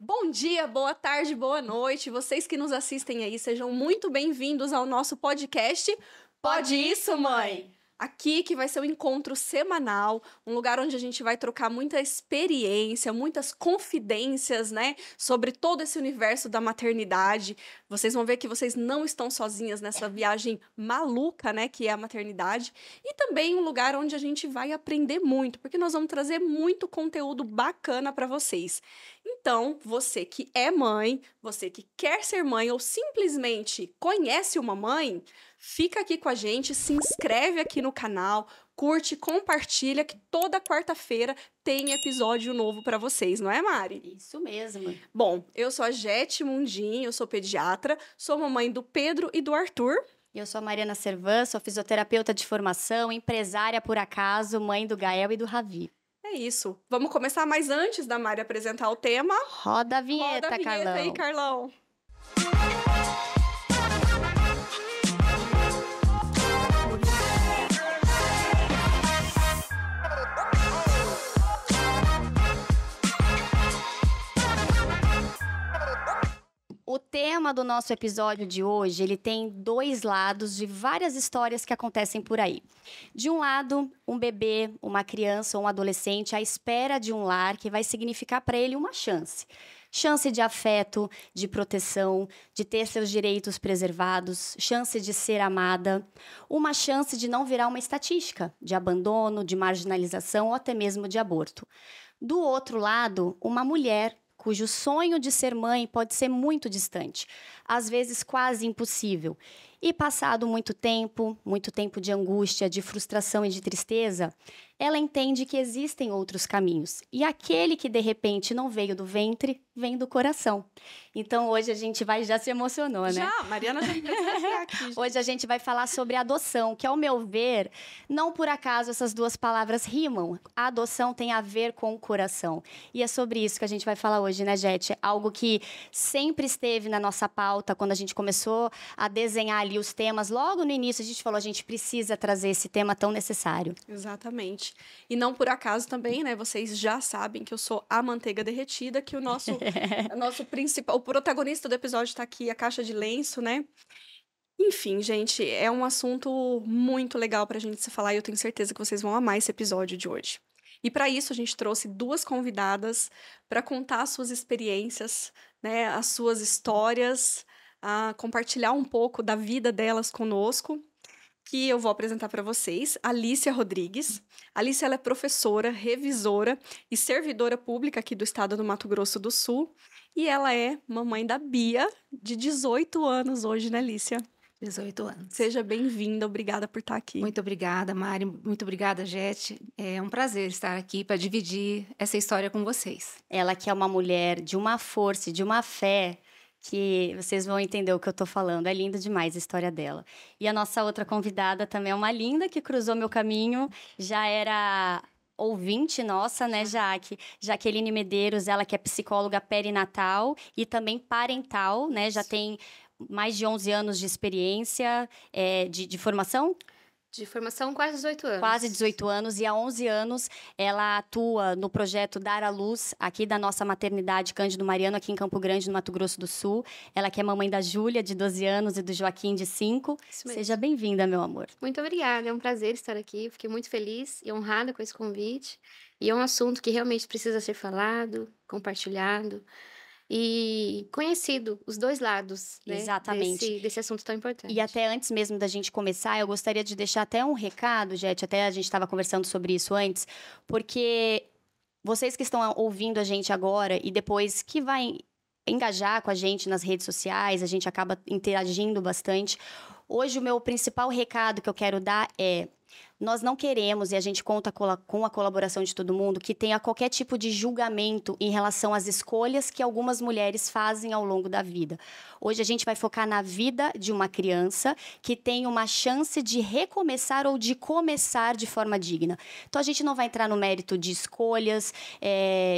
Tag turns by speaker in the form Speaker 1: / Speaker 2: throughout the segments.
Speaker 1: Bom dia, boa tarde, boa noite. Vocês que nos assistem aí, sejam muito bem-vindos ao nosso podcast Pode Isso, Mãe! Aqui que vai ser um encontro semanal, um lugar onde a gente vai trocar muita experiência, muitas confidências, né, sobre todo esse universo da maternidade. Vocês vão ver que vocês não estão sozinhas nessa viagem maluca, né, que é a maternidade. E também um lugar onde a gente vai aprender muito, porque nós vamos trazer muito conteúdo bacana para vocês. Então, você que é mãe, você que quer ser mãe ou simplesmente conhece uma mãe, fica aqui com a gente, se inscreve aqui no canal, curte, compartilha, que toda quarta-feira tem episódio novo para vocês, não é, Mari?
Speaker 2: Isso mesmo.
Speaker 1: Bom, eu sou a Jete Mundim, eu sou pediatra, sou mamãe do Pedro e do Arthur.
Speaker 2: Eu sou a Mariana Servan, sou fisioterapeuta de formação, empresária por acaso, mãe do Gael e do Ravi.
Speaker 1: É isso. Vamos começar, mas antes da Mari apresentar o tema...
Speaker 2: Roda a vinheta,
Speaker 1: Roda a vinheta
Speaker 2: Carlão.
Speaker 1: aí, Carlão.
Speaker 2: O tema do nosso episódio de hoje, ele tem dois lados de várias histórias que acontecem por aí. De um lado, um bebê, uma criança ou um adolescente à espera de um lar que vai significar para ele uma chance. Chance de afeto, de proteção, de ter seus direitos preservados, chance de ser amada, uma chance de não virar uma estatística, de abandono, de marginalização ou até mesmo de aborto. Do outro lado, uma mulher cujo sonho de ser mãe pode ser muito distante, às vezes quase impossível. E passado muito tempo de angústia, de frustração e de tristeza, ela entende que existem outros caminhos. E aquele que de repente não veio do ventre, vem do coração. Então hoje a gente já se emocionou, né?
Speaker 1: Já, Mariana já aqui.
Speaker 2: Hoje a gente vai falar sobre adoção, que ao meu ver, não por acaso essas duas palavras rimam. A adoção tem a ver com o coração. E é sobre isso que a gente vai falar hoje, né, Jete? Algo que sempre esteve na nossa pauta, quando a gente começou a desenhar ali os temas. Logo no início a gente falou, a gente precisa trazer esse tema tão necessário.
Speaker 1: Exatamente. E não por acaso também, né? Vocês já sabem que eu sou a manteiga derretida, que o nosso principal, o protagonista do episódio tá aqui, a caixa de lenço, né? Enfim, gente, é um assunto muito legal pra gente se falar e eu tenho certeza que vocês vão amar esse episódio de hoje. E para isso a gente trouxe duas convidadas para contar as suas experiências, né, as suas histórias, a compartilhar um pouco da vida delas conosco, que eu vou apresentar para vocês. Alícia Rodrigues. Alícia, ela é professora, revisora e servidora pública aqui do estado do Mato Grosso do Sul. E ela é mamãe da Bia, de 18 anos hoje, né, Alícia?
Speaker 3: 18 anos.
Speaker 1: Seja bem-vinda, obrigada por estar aqui.
Speaker 3: Muito obrigada, Mari. Muito obrigada, Jete. É um prazer estar aqui para dividir essa história com vocês.
Speaker 2: Ela que é uma mulher de uma força, de uma fé, que vocês vão entender o que eu tô falando. É linda demais a história dela. E a nossa outra convidada também é uma linda que cruzou meu caminho. Já era ouvinte nossa, né, Jaqueline Medeiros, ela que é psicóloga perinatal e também parental, né? Já tem mais de 11 anos de experiência de formação?
Speaker 4: De formação, quase 18 anos.
Speaker 2: Quase 18 anos, e há 11 anos ela atua no projeto Dar à Luz, aqui da nossa maternidade Cândido Mariano, aqui em Campo Grande, no Mato Grosso do Sul. Ela que é mamãe da Júlia, de 12 anos, e do Joaquim, de 5. Seja bem-vinda, meu amor.
Speaker 4: Muito obrigada, é um prazer estar aqui. Fiquei muito feliz e honrada com esse convite. E é um assunto que realmente precisa ser falado, compartilhado e conhecido, os dois lados, né?
Speaker 2: Exatamente.
Speaker 4: Desse assunto tão importante.
Speaker 2: E até antes mesmo da gente começar, eu gostaria de deixar até um recado, Jete, até a gente estava conversando sobre isso antes, porque vocês que estão ouvindo a gente agora e depois que vai engajar com a gente nas redes sociais, a gente acaba interagindo bastante. Hoje o meu principal recado que eu quero dar é: nós não queremos, e a gente conta com a colaboração de todo mundo, que tenha qualquer tipo de julgamento em relação às escolhas que algumas mulheres fazem ao longo da vida. Hoje a gente vai focar na vida de uma criança que tem uma chance de recomeçar ou de começar de forma digna. Então a gente não vai entrar no mérito de escolhas,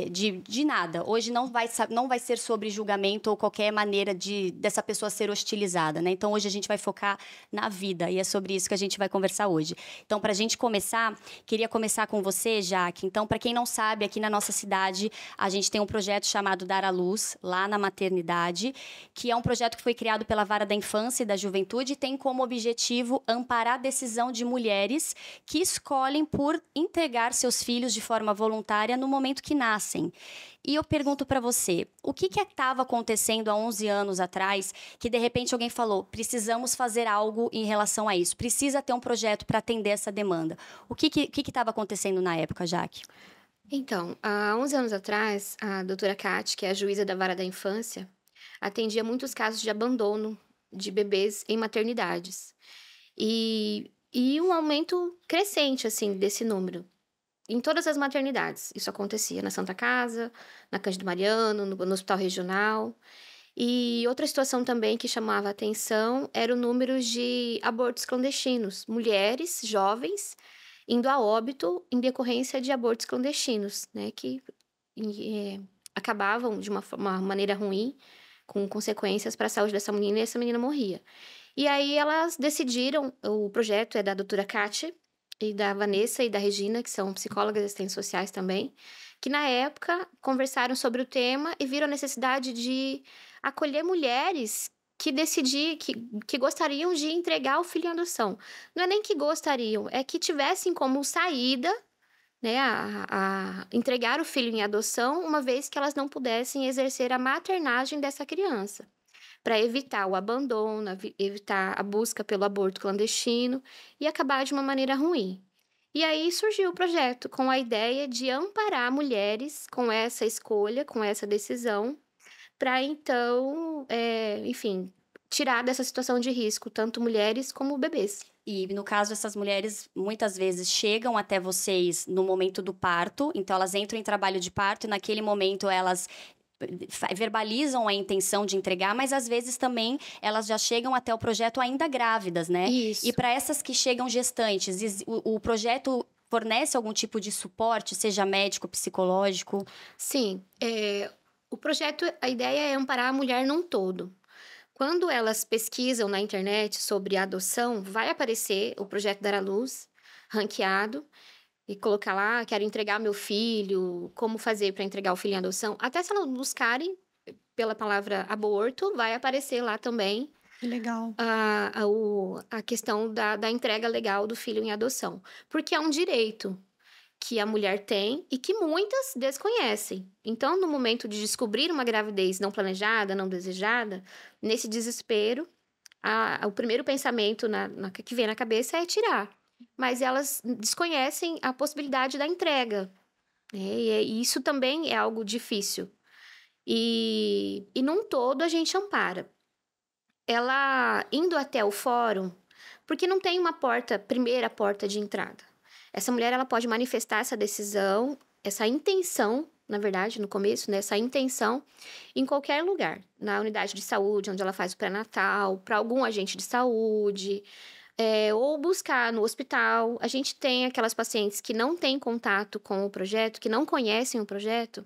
Speaker 2: de nada. Hoje não vai ser sobre julgamento ou qualquer maneira dessa pessoa ser hostilizada, né? Então hoje a gente vai focar na vida e é sobre isso que a gente vai conversar hoje. Então, para pra gente começar, queria começar com você, Jaque. Então, para quem não sabe, aqui na nossa cidade, a gente tem um projeto chamado Dar à Luz, lá na maternidade, que é um projeto que foi criado pela Vara da Infância e da Juventude e tem como objetivo amparar a decisão de mulheres que escolhem por entregar seus filhos de forma voluntária no momento que nascem. E eu pergunto para você, o que estava acontecendo há 11 anos atrás que, de repente, alguém falou, precisamos fazer algo em relação a isso, precisa ter um projeto para atender essa demanda. O que estava acontecendo na época, Jaque?
Speaker 4: Então, há 11 anos atrás, a doutora Kate, que é a juíza da Vara da Infância, atendia muitos casos de abandono de bebês em maternidades. E um aumento crescente, assim, desse número. Em todas as maternidades. Isso acontecia na Santa Casa, na Cândido Mariano, no Hospital Regional. E outra situação também que chamava a atenção era o número de abortos clandestinos. Mulheres jovens indo a óbito em decorrência de abortos clandestinos, né? Que acabavam de uma maneira ruim, com consequências para a saúde dessa menina, e essa menina morria. E aí elas decidiram, o projeto é da doutora Kate, e da Vanessa e da Regina, que são psicólogas e assistentes sociais também, que na época conversaram sobre o tema e viram a necessidade de acolher mulheres que gostariam de entregar o filho em adoção. Não é nem que gostariam, é que tivessem como saída, né, a entregar o filho em adoção, uma vez que elas não pudessem exercer a maternagem dessa criança, para evitar o abandono, evitar a busca pelo aborto clandestino e acabar de uma maneira ruim. E aí surgiu o projeto com a ideia de amparar mulheres com essa escolha, com essa decisão, para então, enfim, tirar dessa situação de risco tanto mulheres como bebês.
Speaker 2: E, no caso, essas mulheres, muitas vezes, chegam até vocês no momento do parto. Então, elas entram em trabalho de parto e, naquele momento, elas verbalizam a intenção de entregar, mas às vezes também elas já chegam até o projeto ainda grávidas, né?
Speaker 4: Isso.
Speaker 2: E para essas que chegam gestantes, o projeto fornece algum tipo de suporte, seja médico, psicológico?
Speaker 4: Sim, o projeto, a ideia é amparar a mulher num todo. Quando elas pesquisam na internet sobre adoção, vai aparecer o projeto Dar à Luz, ranqueado, e colocar lá, quero entregar meu filho, como fazer para entregar o filho em adoção. Até se elas buscarem pela palavra aborto, vai aparecer lá também
Speaker 1: Que legal.
Speaker 4: a questão da entrega legal do filho em adoção. Porque é um direito que a mulher tem e que muitas desconhecem. Então, no momento de descobrir uma gravidez não planejada, não desejada, nesse desespero, o primeiro pensamento que vem na cabeça é tirar. Mas elas desconhecem a possibilidade da entrega, né? E isso também é algo difícil. E num todo a gente ampara. Ela indo até o fórum, porque não tem uma primeira porta de entrada. Essa mulher ela pode manifestar essa decisão, essa intenção, na verdade, no começo, né? Essa intenção em qualquer lugar. Na unidade de saúde, onde ela faz o pré-natal, para algum agente de saúde, ou buscar no hospital. A gente tem aquelas pacientes que não têm contato com o projeto, que não conhecem o projeto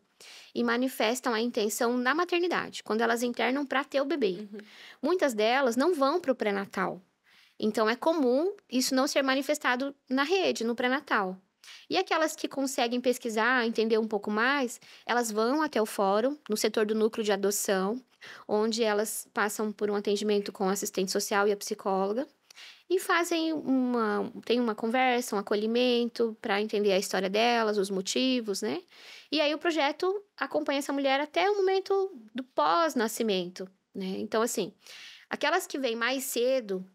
Speaker 4: e manifestam a intenção na maternidade, quando elas internam para ter o bebê. Uhum. Muitas delas não vão para o pré-natal. Então, é comum isso não ser manifestado na rede, no pré-natal. E aquelas que conseguem pesquisar, entender um pouco mais, elas vão até o fórum, no setor do núcleo de adoção, onde elas passam por um atendimento com a assistente social e a psicóloga, e tem uma conversa, um acolhimento para entender a história delas, os motivos, né? E aí o projeto acompanha essa mulher até o momento do pós-nascimento, né? Então, assim, aquelas que vêm mais cedo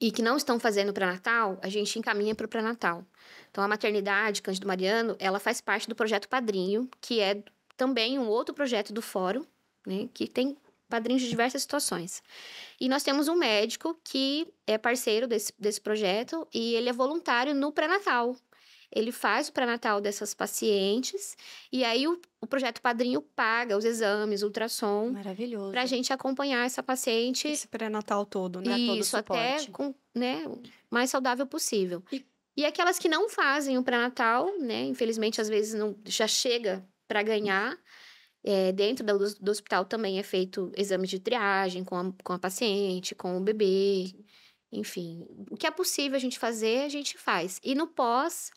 Speaker 4: e que não estão fazendo pré-natal, a gente encaminha para o pré-natal. Então, a maternidade Cândido Mariano, ela faz parte do projeto Padrinho, que é também um outro projeto do Fórum, né? Que tem padrinhos de diversas situações. E nós temos um médico que é parceiro desse projeto e ele é voluntário no pré-natal. Ele faz o pré-natal dessas pacientes e aí o projeto Padrinho paga os exames, ultrassom.
Speaker 2: Maravilhoso.
Speaker 4: Pra gente acompanhar essa paciente.
Speaker 1: Esse pré-natal todo, né?
Speaker 4: Isso,
Speaker 1: todo
Speaker 4: até com, né, o mais saudável possível. E aquelas que não fazem o pré-natal, né? Infelizmente, às vezes não já chega para ganhar. Dentro do hospital também é feito exame de triagem com a paciente, com o bebê. Enfim, o que é possível a gente fazer, a gente faz. E no pós,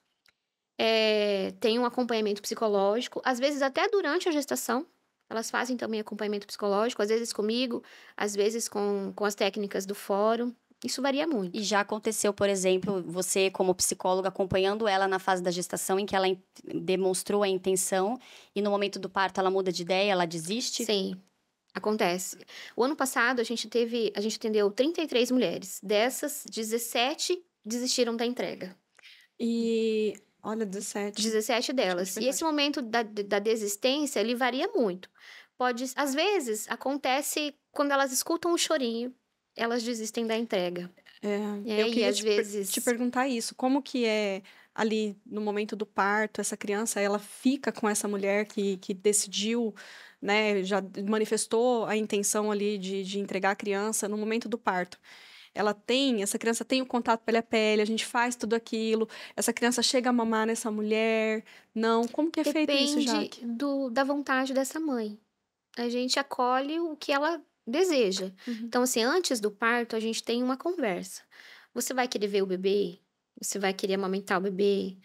Speaker 4: tem um acompanhamento psicológico, às vezes até durante a gestação. Elas fazem também acompanhamento psicológico, às vezes comigo, às vezes com as técnicas do fórum. Isso varia muito.
Speaker 2: E já aconteceu, por exemplo, você como psicóloga acompanhando ela na fase da gestação em que ela demonstrou a intenção e no momento do parto ela muda de ideia, ela desiste?
Speaker 4: Sim, acontece. O ano passado a gente atendeu 33 mulheres. Dessas, 17 desistiram da entrega.
Speaker 1: E olha, 17.
Speaker 4: 17 delas. E esse momento da desistência, ele varia muito. Às vezes, acontece quando elas escutam um chorinho, elas desistem da entrega.
Speaker 1: Eu
Speaker 4: E
Speaker 1: queria
Speaker 4: às vezes...
Speaker 1: te perguntar isso. Como que é ali no momento do parto, essa criança, ela fica com essa mulher que decidiu, né, já manifestou a intenção ali de entregar a criança no momento do parto. Essa criança tem o contato pele a pele, a gente faz tudo aquilo, essa criança chega a mamar nessa mulher, não? Como que é feito isso, Jaque?
Speaker 4: Depende da vontade dessa mãe. A gente acolhe o que ela deseja. Então, assim, antes do parto, a gente tem uma conversa. Você vai querer ver o bebê? Você vai querer amamentar o bebê?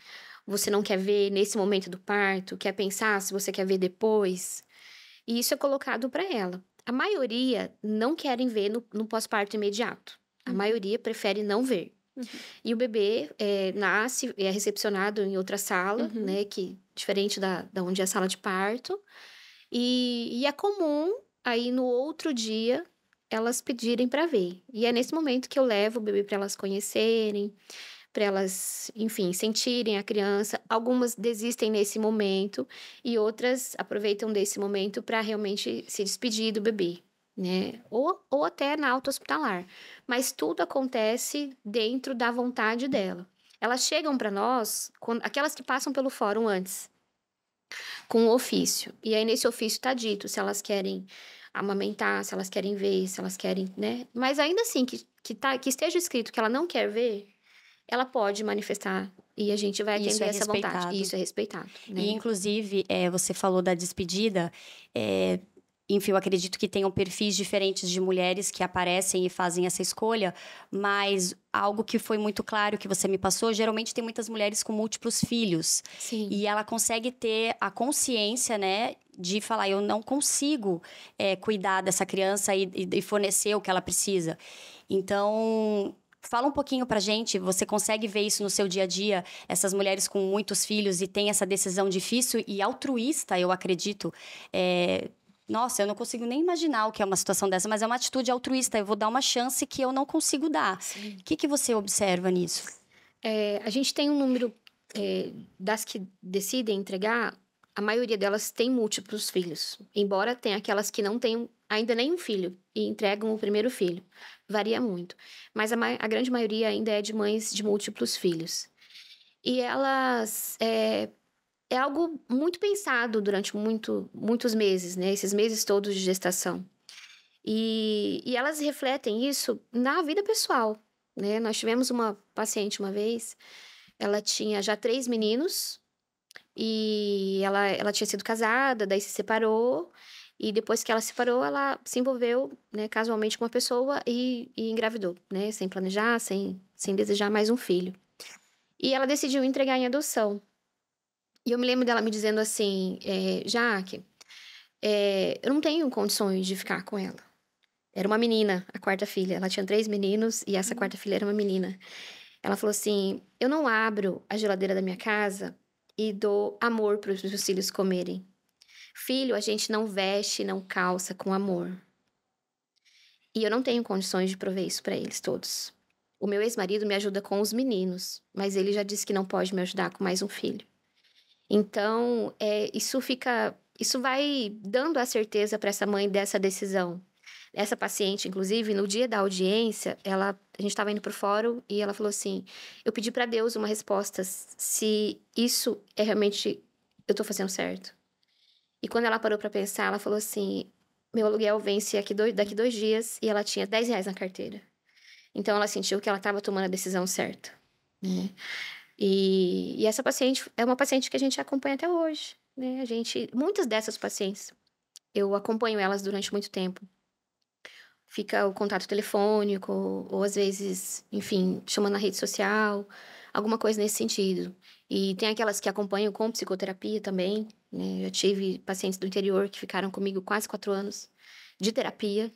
Speaker 4: Você não quer ver nesse momento do parto? Quer pensar se você quer ver depois? E isso é colocado para ela. A maioria não querem ver no pós-parto imediato. A maioria prefere não ver. E o bebê nasce, é recepcionado em outra sala, né? Diferente da onde é a sala de parto. E é comum, aí no outro dia, elas pedirem para ver. E é nesse momento que eu levo o bebê para elas conhecerem, para elas, enfim, sentirem a criança. Algumas desistem nesse momento e outras aproveitam desse momento para realmente se despedir do bebê, né? Ou até na alta hospitalar. Mas tudo acontece dentro da vontade dela. Elas chegam para nós, aquelas que passam pelo fórum antes, com o ofício. E aí, nesse ofício tá dito se elas querem amamentar, se elas querem ver, se elas querem, né? Mas ainda assim, que esteja escrito que ela não quer ver, ela pode manifestar e a gente vai atender essa vontade. Isso é respeitado. Né?
Speaker 2: E, inclusive, você falou da despedida. Enfim, eu acredito que tenham perfis diferentes de mulheres que aparecem e fazem essa escolha, mas algo que foi muito claro que você me passou, geralmente tem muitas mulheres com múltiplos filhos.
Speaker 4: Sim.
Speaker 2: E ela consegue ter a consciência, né, de falar, eu não consigo cuidar dessa criança e fornecer o que ela precisa. Então, fala um pouquinho pra gente, você consegue ver isso no seu dia a dia, essas mulheres com muitos filhos e tem essa decisão difícil e altruísta, eu acredito, nossa, eu não consigo nem imaginar o que é uma situação dessa, mas é uma atitude altruísta. Eu vou dar uma chance que eu não consigo dar.
Speaker 4: Sim.
Speaker 2: O que você observa nisso?
Speaker 4: A gente tem um número das que decidem entregar, a maioria delas tem múltiplos filhos. Embora tenha aquelas que não têm ainda nenhum filho e entregam o primeiro filho. Varia muito. Mas a grande maioria ainda é de mães de múltiplos filhos. E elas... É algo muito pensado durante muitos meses, né? Esses meses todos de gestação. E elas refletem isso na vida pessoal, né? Nós tivemos uma paciente uma vez, ela tinha já 3 meninos e ela tinha sido casada, daí se separou. E depois que ela se separou, ela se envolveu, né, casualmente com uma pessoa e engravidou, né? Sem planejar, sem desejar mais um filho. E ela decidiu entregar em adoção. E eu me lembro dela me dizendo assim, Jaque, eu não tenho condições de ficar com ela. Era uma menina, a quarta filha. Ela tinha 3 meninos e essa quarta filha era uma menina. Ela falou assim, eu não abro a geladeira da minha casa e dou amor para os meus filhos comerem. Filho, a gente não veste, não calça com amor. E eu não tenho condições de prover isso para eles todos. O meu ex-marido me ajuda com os meninos, mas ele já disse que não pode me ajudar com mais um filho. Então, isso vai dando a certeza para essa mãe dessa decisão. Essa paciente, inclusive, no dia da audiência, a gente estava indo para o fórum e ela falou assim, eu pedi para Deus uma resposta, se isso é realmente, eu estou fazendo certo. E quando ela parou para pensar, ela falou assim, meu aluguel vence daqui 2 dias e ela tinha R$10 na carteira. Então, ela sentiu que ela estava tomando a decisão certa. Né? E essa paciente é uma paciente que a gente acompanha até hoje, né? Muitas dessas pacientes, eu acompanho elas durante muito tempo. Fica o contato telefônico, ou às vezes, enfim, chamando na rede social, alguma coisa nesse sentido. E tem aquelas que acompanham com psicoterapia também, né? Eu tive pacientes do interior que ficaram comigo quase 4 anos de terapia,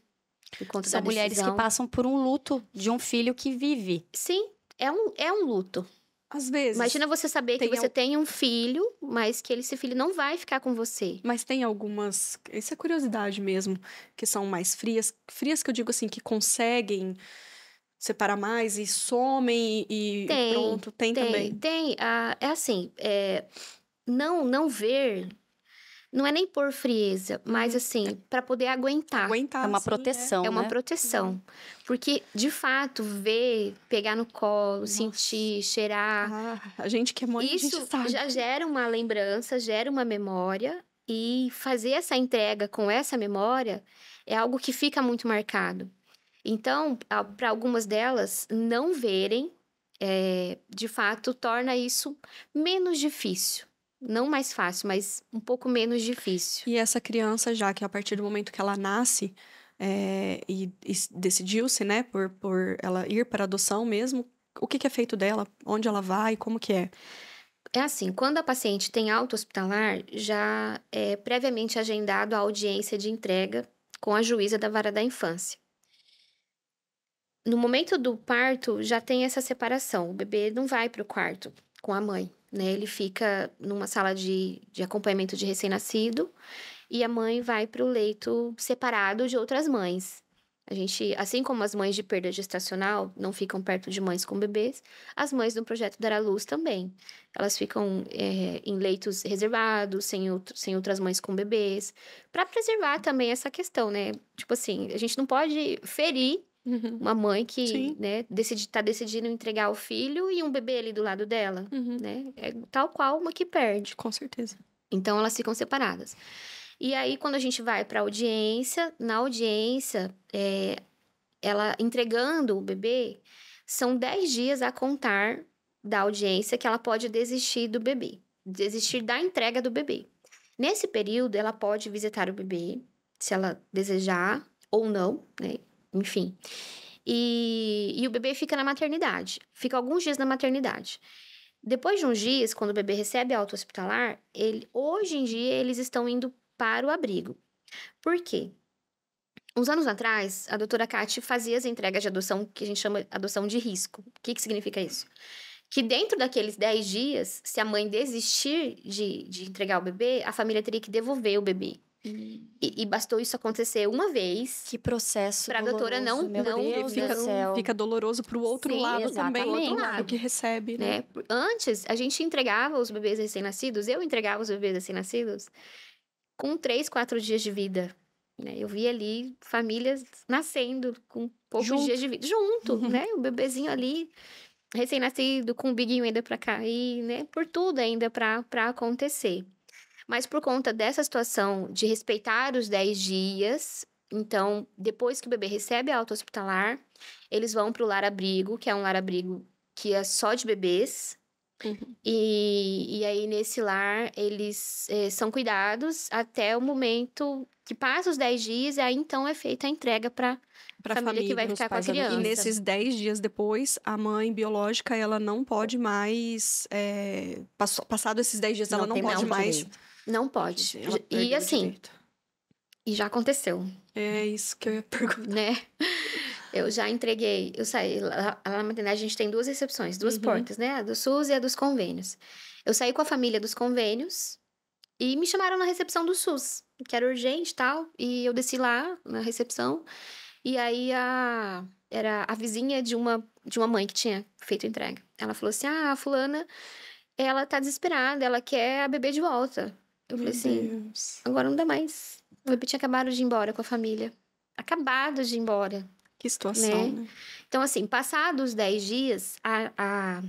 Speaker 4: por conta
Speaker 2: São
Speaker 4: da
Speaker 2: mulheres que
Speaker 4: decisão.
Speaker 2: passam por um luto de um filho que vive.
Speaker 4: Sim, é um luto.
Speaker 1: Às vezes.
Speaker 4: Imagina você saber que
Speaker 1: tem
Speaker 4: você tem um filho, mas que esse filho não vai ficar com você.
Speaker 1: Mas tem algumas, isso é curiosidade mesmo, que são mais frias. Frias que eu digo assim, que conseguem separar mais e somem e
Speaker 4: Tem,
Speaker 1: pronto. Tem também.
Speaker 4: Tem. É assim, não ver, não é nem por frieza, mas assim, para poder aguentar.
Speaker 1: Aguentar.
Speaker 2: É uma
Speaker 1: sim,
Speaker 2: proteção,
Speaker 4: É uma
Speaker 2: né?
Speaker 4: proteção. Porque, de fato, ver, pegar no colo, sentir, cheirar,
Speaker 1: A gente que é mãe, a
Speaker 4: isso
Speaker 1: gente sabe.
Speaker 4: já gera uma lembrança, gera uma memória. E fazer essa entrega com essa memória é algo que fica muito marcado. Então, para algumas delas, não verem, de fato, torna isso menos difícil. Não mais fácil, mas um pouco menos difícil.
Speaker 1: E essa criança, já que a partir do momento que ela nasce e decidiu-se, né, por ela ir para adoção mesmo, o que é feito dela? Onde ela vai? Como que é?
Speaker 4: É assim, quando a paciente tem alta hospitalar, já é previamente agendado a audiência de entrega com a juíza da vara da infância. No momento do parto, já tem essa separação. O bebê não vai para o quarto com a mãe, né? Ele fica numa sala de acompanhamento de recém-nascido e a mãe vai para o leito separado de outras mães. A gente, assim como as mães de perda gestacional não ficam perto de mães com bebês, as mães do projeto Dar à Luz também. Elas ficam em leitos reservados, sem outras mães com bebês, para preservar também essa questão, né? Tipo assim, a gente não pode ferir uma mãe que,
Speaker 1: Sim.
Speaker 4: né, tá decidindo entregar o filho e um bebê ali do lado dela, né? É tal qual uma que perde.
Speaker 1: Com certeza.
Speaker 4: Então, elas ficam separadas. E aí, quando a gente vai para audiência, na audiência, ela entregando o bebê, são 10 dias a contar da audiência que ela pode desistir do bebê, desistir da entrega do bebê. Nesse período, ela pode visitar o bebê, se ela desejar ou não, né? Enfim. E o bebê fica na maternidade, fica alguns dias na maternidade. Depois de uns dias, quando o bebê recebe alta hospitalar, hoje em dia eles estão indo para o abrigo. Por quê? Uns anos atrás, a doutora Kati fazia as entregas de adoção, que a gente chama adoção de risco. O que significa isso? Que dentro daqueles 10 dias, se a mãe desistir de entregar o bebê, a família teria que devolver o bebê. E bastou isso acontecer uma vez.
Speaker 2: Que processo
Speaker 4: Pra doutora
Speaker 2: doloroso, meu Deus do céu.
Speaker 1: Fica doloroso pro outro
Speaker 4: Sim,
Speaker 1: lado também,
Speaker 2: exatamente.
Speaker 1: pro lado que recebe, né?
Speaker 4: Antes, a gente entregava os bebês recém-nascidos, eu entregava os bebês recém-nascidos com 3, 4 dias de vida. Né? Eu vi ali famílias nascendo com poucos dias de vida. Junto, né? O bebezinho ali, recém-nascido, com o biguinho ainda pra cair, né? Por tudo ainda pra acontecer. Mas por conta dessa situação de respeitar os 10 dias, então, depois que o bebê recebe a alta hospitalar, eles vão pro lar-abrigo, que é um lar-abrigo que é só de bebês. E aí, nesse lar, eles são cuidados até o momento que passa os 10 dias, e aí, então, é feita a entrega pra família que vai ficar com a criança.
Speaker 1: E nesses 10 dias depois, a mãe biológica, ela não pode mais... passado esses 10 dias, ela não
Speaker 2: tem
Speaker 1: pode mais...
Speaker 2: direito.
Speaker 4: Não pode.
Speaker 1: Ela
Speaker 4: E
Speaker 1: perdeu o
Speaker 4: assim,
Speaker 1: direito.
Speaker 4: e já aconteceu,
Speaker 1: É isso que eu ia perguntar.
Speaker 4: né? Eu já entreguei, eu saí, lá na maternidade a gente tem 2 recepções, 2 portas, né? A do SUS e a dos convênios. Eu saí com a família dos convênios e me chamaram na recepção do SUS, que era urgente e tal, e eu desci lá na recepção, e aí era a vizinha de uma mãe que tinha feito a entrega. Ela falou assim, a fulana, ela tá desesperada, ela quer a bebê de volta. Eu falei assim,
Speaker 1: Deus.
Speaker 4: agora não dá mais. O bebê tinha acabado de ir embora com a família. Acabado de ir embora.
Speaker 1: Que situação, né?
Speaker 4: Então, assim, passados os 10 dias, a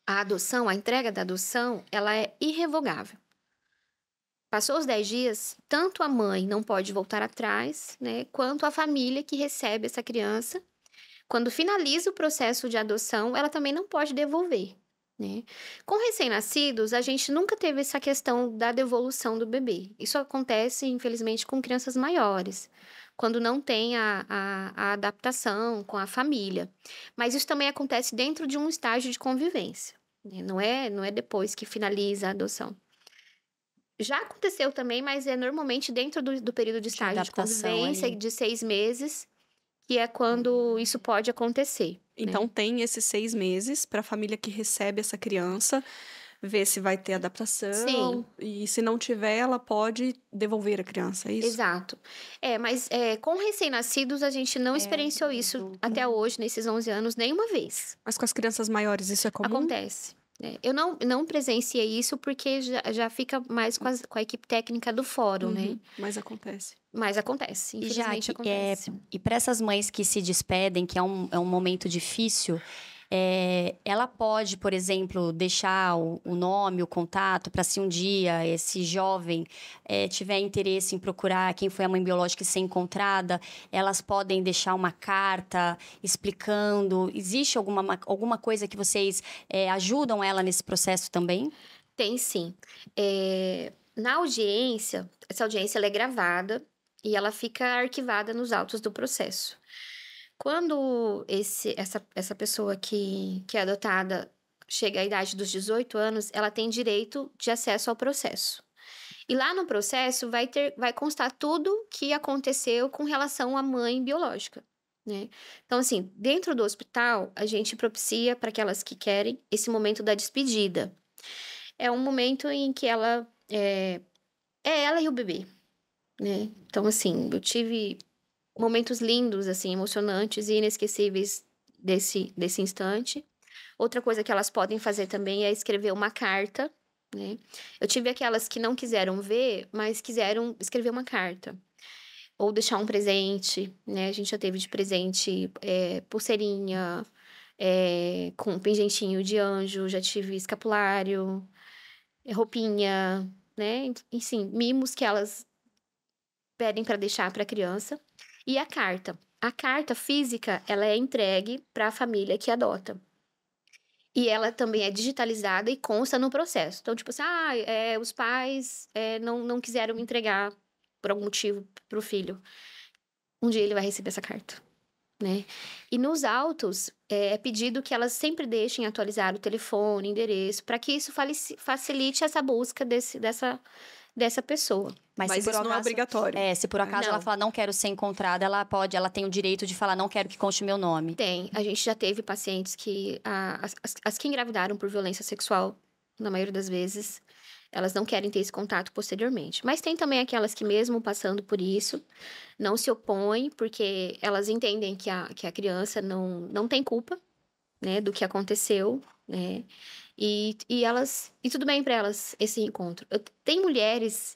Speaker 4: adoção, a entrega da adoção, ela é irrevogável. Passou os 10 dias, tanto a mãe não pode voltar atrás, né? Quanto a família que recebe essa criança. Quando finaliza o processo de adoção, ela também não pode devolver. né? Com recém-nascidos, a gente nunca teve essa questão da devolução do bebê. Isso acontece, infelizmente, com crianças maiores, quando não tem a adaptação com a família. Mas isso também acontece dentro de um estágio de convivência, né? Não é depois que finaliza a adoção. Já aconteceu também, mas é normalmente dentro do período de estágio de
Speaker 2: adaptação
Speaker 4: convivência,
Speaker 2: ali.
Speaker 4: de 6 meses, que é quando isso pode acontecer.
Speaker 1: Então, tem esses 6 meses para a família que recebe essa criança ver se vai ter adaptação.
Speaker 4: Sim.
Speaker 1: E se não tiver, ela pode devolver a criança, é isso?
Speaker 4: Exato. Mas com recém-nascidos, a gente não experienciou isso
Speaker 2: adulto.
Speaker 4: até hoje, nesses 11 anos, nenhuma vez.
Speaker 1: Mas com as crianças maiores, isso é comum?
Speaker 4: Acontece. Eu não presenciei isso porque já fica mais com a equipe técnica do fórum, né?
Speaker 1: Uhum, mas acontece.
Speaker 4: Mas acontece,
Speaker 2: E já
Speaker 4: infelizmente
Speaker 2: que,
Speaker 4: acontece.
Speaker 2: e para essas mães que se despedem, que é um momento difícil, ela pode, por exemplo, deixar o nome, o contato, para se um dia esse jovem tiver interesse em procurar quem foi a mãe biológica e ser encontrada, elas podem deixar uma carta explicando. Existe alguma coisa que vocês ajudam ela nesse processo também?
Speaker 4: Tem sim. Na audiência, essa audiência ela é gravada e ela fica arquivada nos autos do processo. Quando essa pessoa que é adotada chega à idade dos 18 anos, ela tem direito de acesso ao processo. E lá no processo vai constar tudo que aconteceu com relação à mãe biológica, né? Então, assim, dentro do hospital, a gente propicia para aquelas que querem esse momento da despedida. É um momento em que ela é ela e o bebê, né? Então, assim, eu tive momentos lindos, assim, emocionantes e inesquecíveis desse instante. Outra coisa que elas podem fazer também é escrever uma carta, né? Eu tive aquelas que não quiseram ver, mas quiseram escrever uma carta. Ou deixar um presente, né? A gente já teve de presente pulseirinha, com pingentinho de anjo, já tive escapulário, roupinha, né? Enfim, mimos que elas pedem para deixar para a criança. E a carta. A carta física, ela é entregue para a família que adota. E ela também é digitalizada e consta no processo. Então, tipo assim, os pais não quiseram me entregar por algum motivo pro filho. Um dia ele vai receber essa carta, né? E nos autos, é pedido que elas sempre deixem atualizar o telefone, endereço, para que isso facilite essa busca dessa pessoa.
Speaker 1: Mas
Speaker 2: se
Speaker 1: isso
Speaker 2: por
Speaker 1: não é
Speaker 2: acaso-
Speaker 1: obrigatório.
Speaker 2: Se por acaso ela
Speaker 4: Não.
Speaker 2: falar não quero ser encontrada, ela tem o direito de falar não quero que conste meu nome.
Speaker 4: Tem. A gente já teve pacientes que... As que engravidaram por violência sexual, na maioria das vezes, elas não querem ter esse contato posteriormente. Mas tem também aquelas que, mesmo passando por isso, não se opõem, porque elas entendem que a criança não tem culpa, né, do que aconteceu, né? E tudo bem para elas esse encontro. Tem mulheres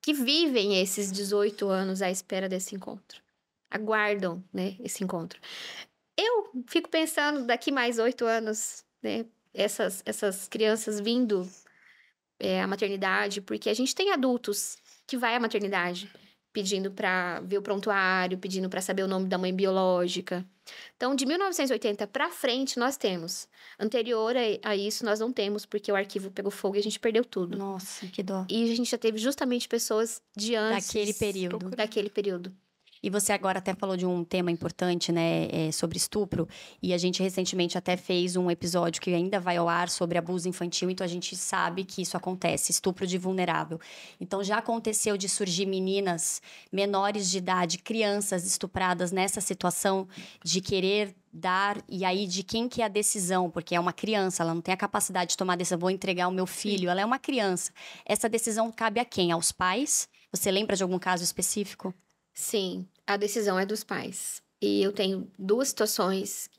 Speaker 4: que vivem esses 18 anos à espera desse encontro. Aguardam, né, esse encontro. Eu fico pensando, daqui mais 8 anos, né, essas crianças vindo à maternidade, porque a gente tem adultos que vai à maternidade pedindo para ver o prontuário, pedindo para saber o nome da mãe biológica. Então, de 1980 para frente, nós temos. Anterior a isso, nós não temos, porque o arquivo pegou fogo e a gente perdeu tudo.
Speaker 2: Nossa, que dó.
Speaker 4: E a gente já teve justamente pessoas de antes...
Speaker 2: Daquele período. E você agora até falou de um tema importante, né, sobre estupro. E a gente recentemente até fez um episódio que ainda vai ao ar sobre abuso infantil. Então a gente sabe que isso acontece, estupro de vulnerável. Então já aconteceu de surgir meninas menores de idade, crianças estupradas nessa situação de querer dar, e aí de quem que é a decisão, porque é uma criança, ela não tem a capacidade de tomar a decisão, vou entregar o meu filho, ela é uma criança. Essa decisão cabe a quem? Aos pais? Você lembra de algum caso específico?
Speaker 4: Sim, a decisão é dos pais. E eu tenho 2 situações.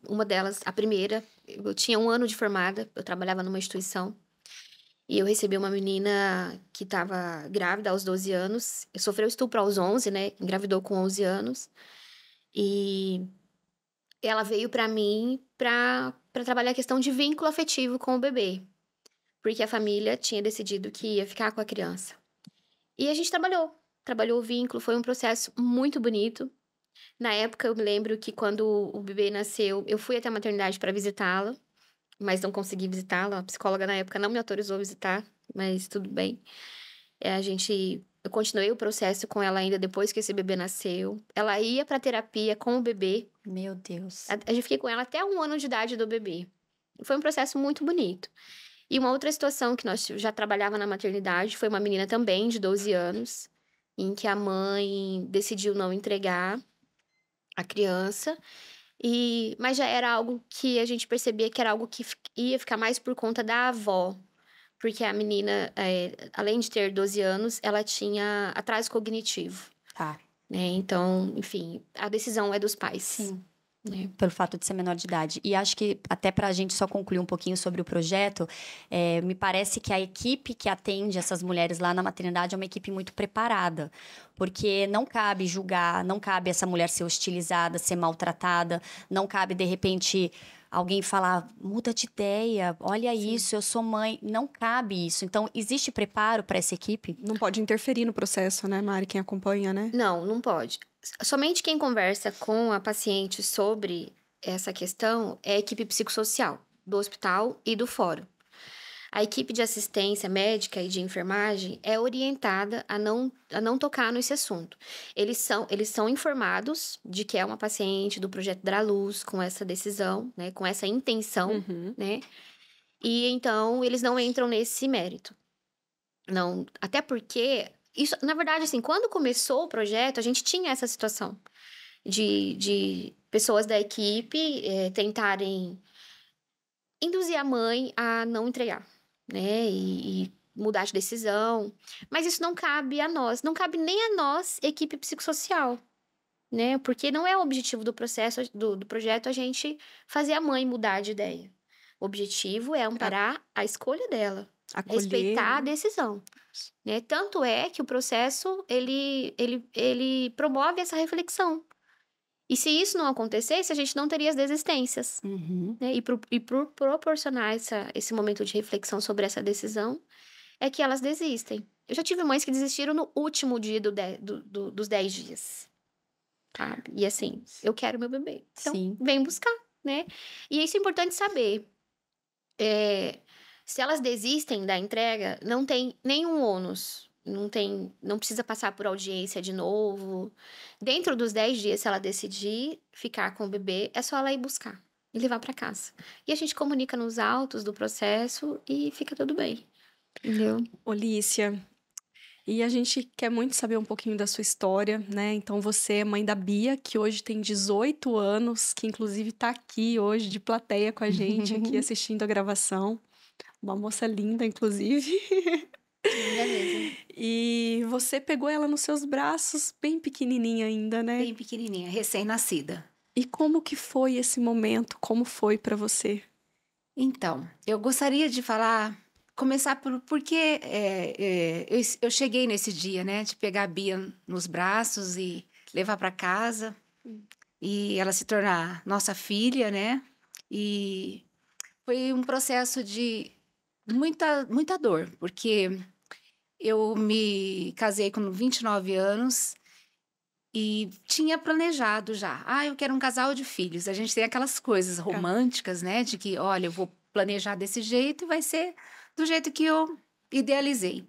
Speaker 4: Uma delas, a primeira, eu tinha 1 ano de formada, eu trabalhava numa instituição. E eu recebi uma menina que estava grávida aos 12 anos. Sofreu estupro aos 11, né? Engravidou com 11 anos. E ela veio para mim para trabalhar a questão de vínculo afetivo com o bebê. Porque a família tinha decidido que ia ficar com a criança. E a gente trabalhou o vínculo, foi um processo muito bonito. Na época, eu me lembro que quando o bebê nasceu, eu fui até a maternidade para visitá-la. mas não consegui visitá-la. A psicóloga na época não me autorizou a visitar, mas tudo bem. Eu continuei o processo com ela ainda depois que esse bebê nasceu. Ela ia pra terapia com o bebê.
Speaker 2: Meu Deus.
Speaker 4: A gente fiquei com ela até 1 ano de idade do bebê. Foi um processo muito bonito. E uma outra situação que nós já trabalhava na maternidade foi uma menina também de 12 anos, em que a mãe decidiu não entregar a criança. Mas já era algo que a gente percebia que era algo que ia ficar mais por conta da avó. Porque a menina, além de ter 12 anos, ela tinha atraso cognitivo.
Speaker 2: Tá.
Speaker 4: Né? Então, enfim, a decisão é dos pais.
Speaker 2: Sim.
Speaker 4: Né?
Speaker 2: Pelo fato de ser menor de idade. E acho que, até para a gente só concluir um pouquinho sobre o projeto, me parece que a equipe que atende essas mulheres lá na maternidade é uma equipe muito preparada. Porque não cabe julgar, não cabe essa mulher ser hostilizada, ser maltratada, não cabe, de repente, alguém falar, muda de ideia, olha
Speaker 1: Sim.
Speaker 2: isso, eu sou mãe. Não cabe isso. Então, existe preparo para essa equipe?
Speaker 1: Não pode interferir no processo, né, Mari? Quem acompanha, né?
Speaker 4: Não pode. Somente quem conversa com a paciente sobre essa questão é a equipe psicossocial do hospital e do fórum. A equipe de assistência médica e de enfermagem é orientada a não tocar nesse assunto. Eles são informados de que é uma paciente do projeto Dar à Luz com essa decisão, né, com essa intenção, né? E então eles não entram nesse mérito. Não, até porque isso, na verdade, assim, quando começou o projeto, a gente tinha essa situação de pessoas da equipe tentarem induzir a mãe a não entregar, né? E mudar de decisão. Mas isso não cabe a nós, não cabe nem a nós, equipe psicossocial, né? Porque não é o objetivo do processo, do projeto, a gente fazer a mãe mudar de ideia. O objetivo é amparar a escolha dela.
Speaker 1: Acolher,
Speaker 4: Respeitar a
Speaker 1: né?
Speaker 4: decisão. Né? Tanto é que o processo, ele promove essa reflexão. E se isso não acontecesse, a gente não teria as desistências. Né? E por proporcionar esse momento de reflexão sobre essa decisão, é que elas desistem. Eu já tive mães que desistiram no último dia dos 10 dias. Sabe? E assim, eu quero meu bebê. Então,
Speaker 2: Sim.
Speaker 4: vem buscar, né? E isso é importante saber. Se elas desistem da entrega, não tem nenhum ônus. Não precisa passar por audiência de novo. Dentro dos 10 dias, se ela decidir ficar com o bebê, é só ela ir buscar e levar para casa. E a gente comunica nos autos do processo e fica tudo bem. Entendeu?
Speaker 1: Olícia, e a gente quer muito saber um pouquinho da sua história, né? Então, você é mãe da Bia, que hoje tem 18 anos, que inclusive tá aqui hoje de plateia com a gente, aqui assistindo a gravação. Uma moça linda, inclusive.
Speaker 4: Linda mesmo.
Speaker 1: E você pegou ela nos seus braços, bem pequenininha ainda, né?
Speaker 3: Bem pequenininha, recém-nascida.
Speaker 1: E como que foi esse momento? Como foi pra você?
Speaker 3: Então, eu gostaria de começar porque eu cheguei nesse dia, né, de pegar a Bia nos braços e levar para casa e ela se tornar nossa filha, né? E foi um processo de muita dor, porque eu me casei com 29 anos e tinha planejado já. Eu quero um casal de filhos. A gente tem aquelas coisas românticas, né? De que, olha, eu vou planejar desse jeito e vai ser do jeito que eu idealizei.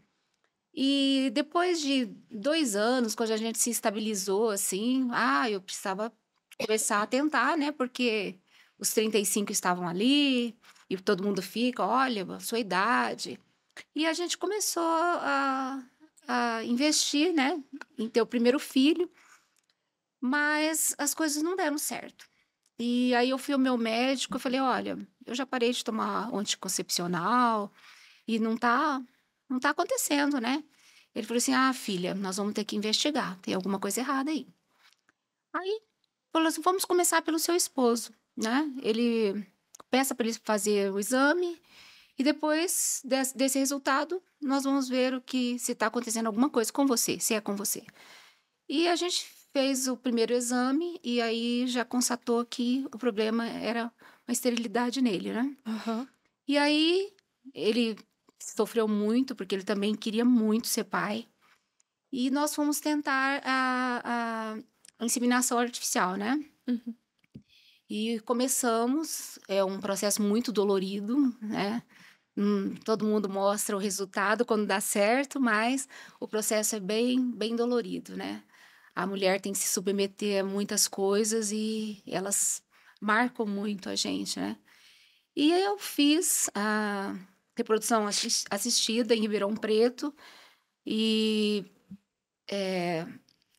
Speaker 3: E depois de 2 anos, quando a gente se estabilizou, assim, eu precisava começar a tentar, né? Porque os 35 estavam ali e todo mundo fica, olha, a sua idade. E a gente começou a investir, né? Em ter o primeiro filho. Mas as coisas não deram certo. E aí eu fui ao meu médico, eu falei, olha, eu já parei de tomar anticoncepcional e não tá acontecendo, né? Ele falou assim, filha, nós vamos ter que investigar, tem alguma coisa errada aí. Aí falou assim, vamos começar pelo seu esposo, né? Ele peça para ele fazer o exame e depois desse resultado, nós vamos ver se está acontecendo alguma coisa com você, se é com você. E a gente fez o primeiro exame e aí já constatou que o problema era uma esterilidade nele, né? E aí ele sofreu muito, porque ele também queria muito ser pai. E nós fomos tentar a inseminação artificial, né? E começamos, é um processo muito dolorido, né? Todo mundo mostra o resultado quando dá certo, mas o processo é bem dolorido, né? A mulher tem que se submeter a muitas coisas e elas marcam muito a gente, né? E aí eu fiz a reprodução assistida em Ribeirão Preto e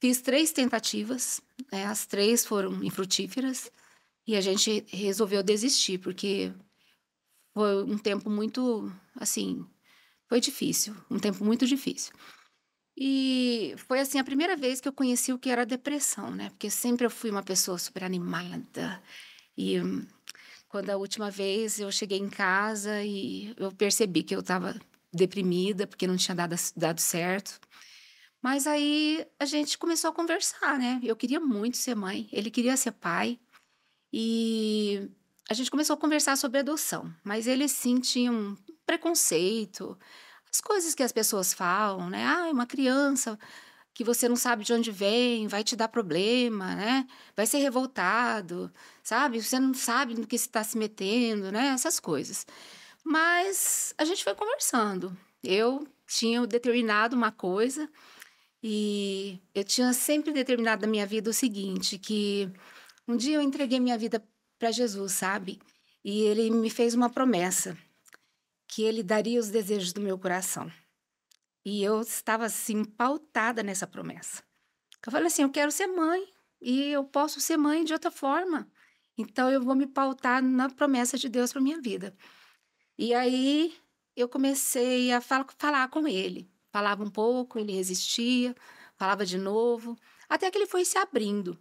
Speaker 3: fiz 3 tentativas, né? As 3 foram infrutíferas e a gente resolveu desistir, porque foi um tempo muito, assim, foi difícil, um tempo muito difícil. E foi, assim, a primeira vez que eu conheci o que era depressão, né? Porque sempre eu fui uma pessoa super animada. E quando a última vez eu cheguei em casa e eu percebi que eu estava deprimida, porque não tinha dado certo. Mas aí a gente começou a conversar, né? Eu queria muito ser mãe, ele queria ser pai. E a gente começou a conversar sobre adoção, mas ele sim tinha um preconceito, as coisas que as pessoas falam, né? Ah, uma criança que você não sabe de onde vem, vai te dar problema, né? Vai ser revoltado, sabe? Você não sabe no que se está se metendo, né? Essas coisas. Mas a gente foi conversando. Eu tinha determinado uma coisa e eu tinha sempre determinado na minha vida o seguinte, que um dia eu entreguei minha vida para Jesus, sabe? E ele me fez uma promessa, que ele daria os desejos do meu coração. E eu estava, assim, pautada nessa promessa. Eu falei assim, eu quero ser mãe, e eu posso ser mãe de outra forma. Então, eu vou me pautar na promessa de Deus para minha vida. E aí, eu comecei a falar com ele. Falava um pouco, ele resistia, falava de novo, até que ele foi se abrindo.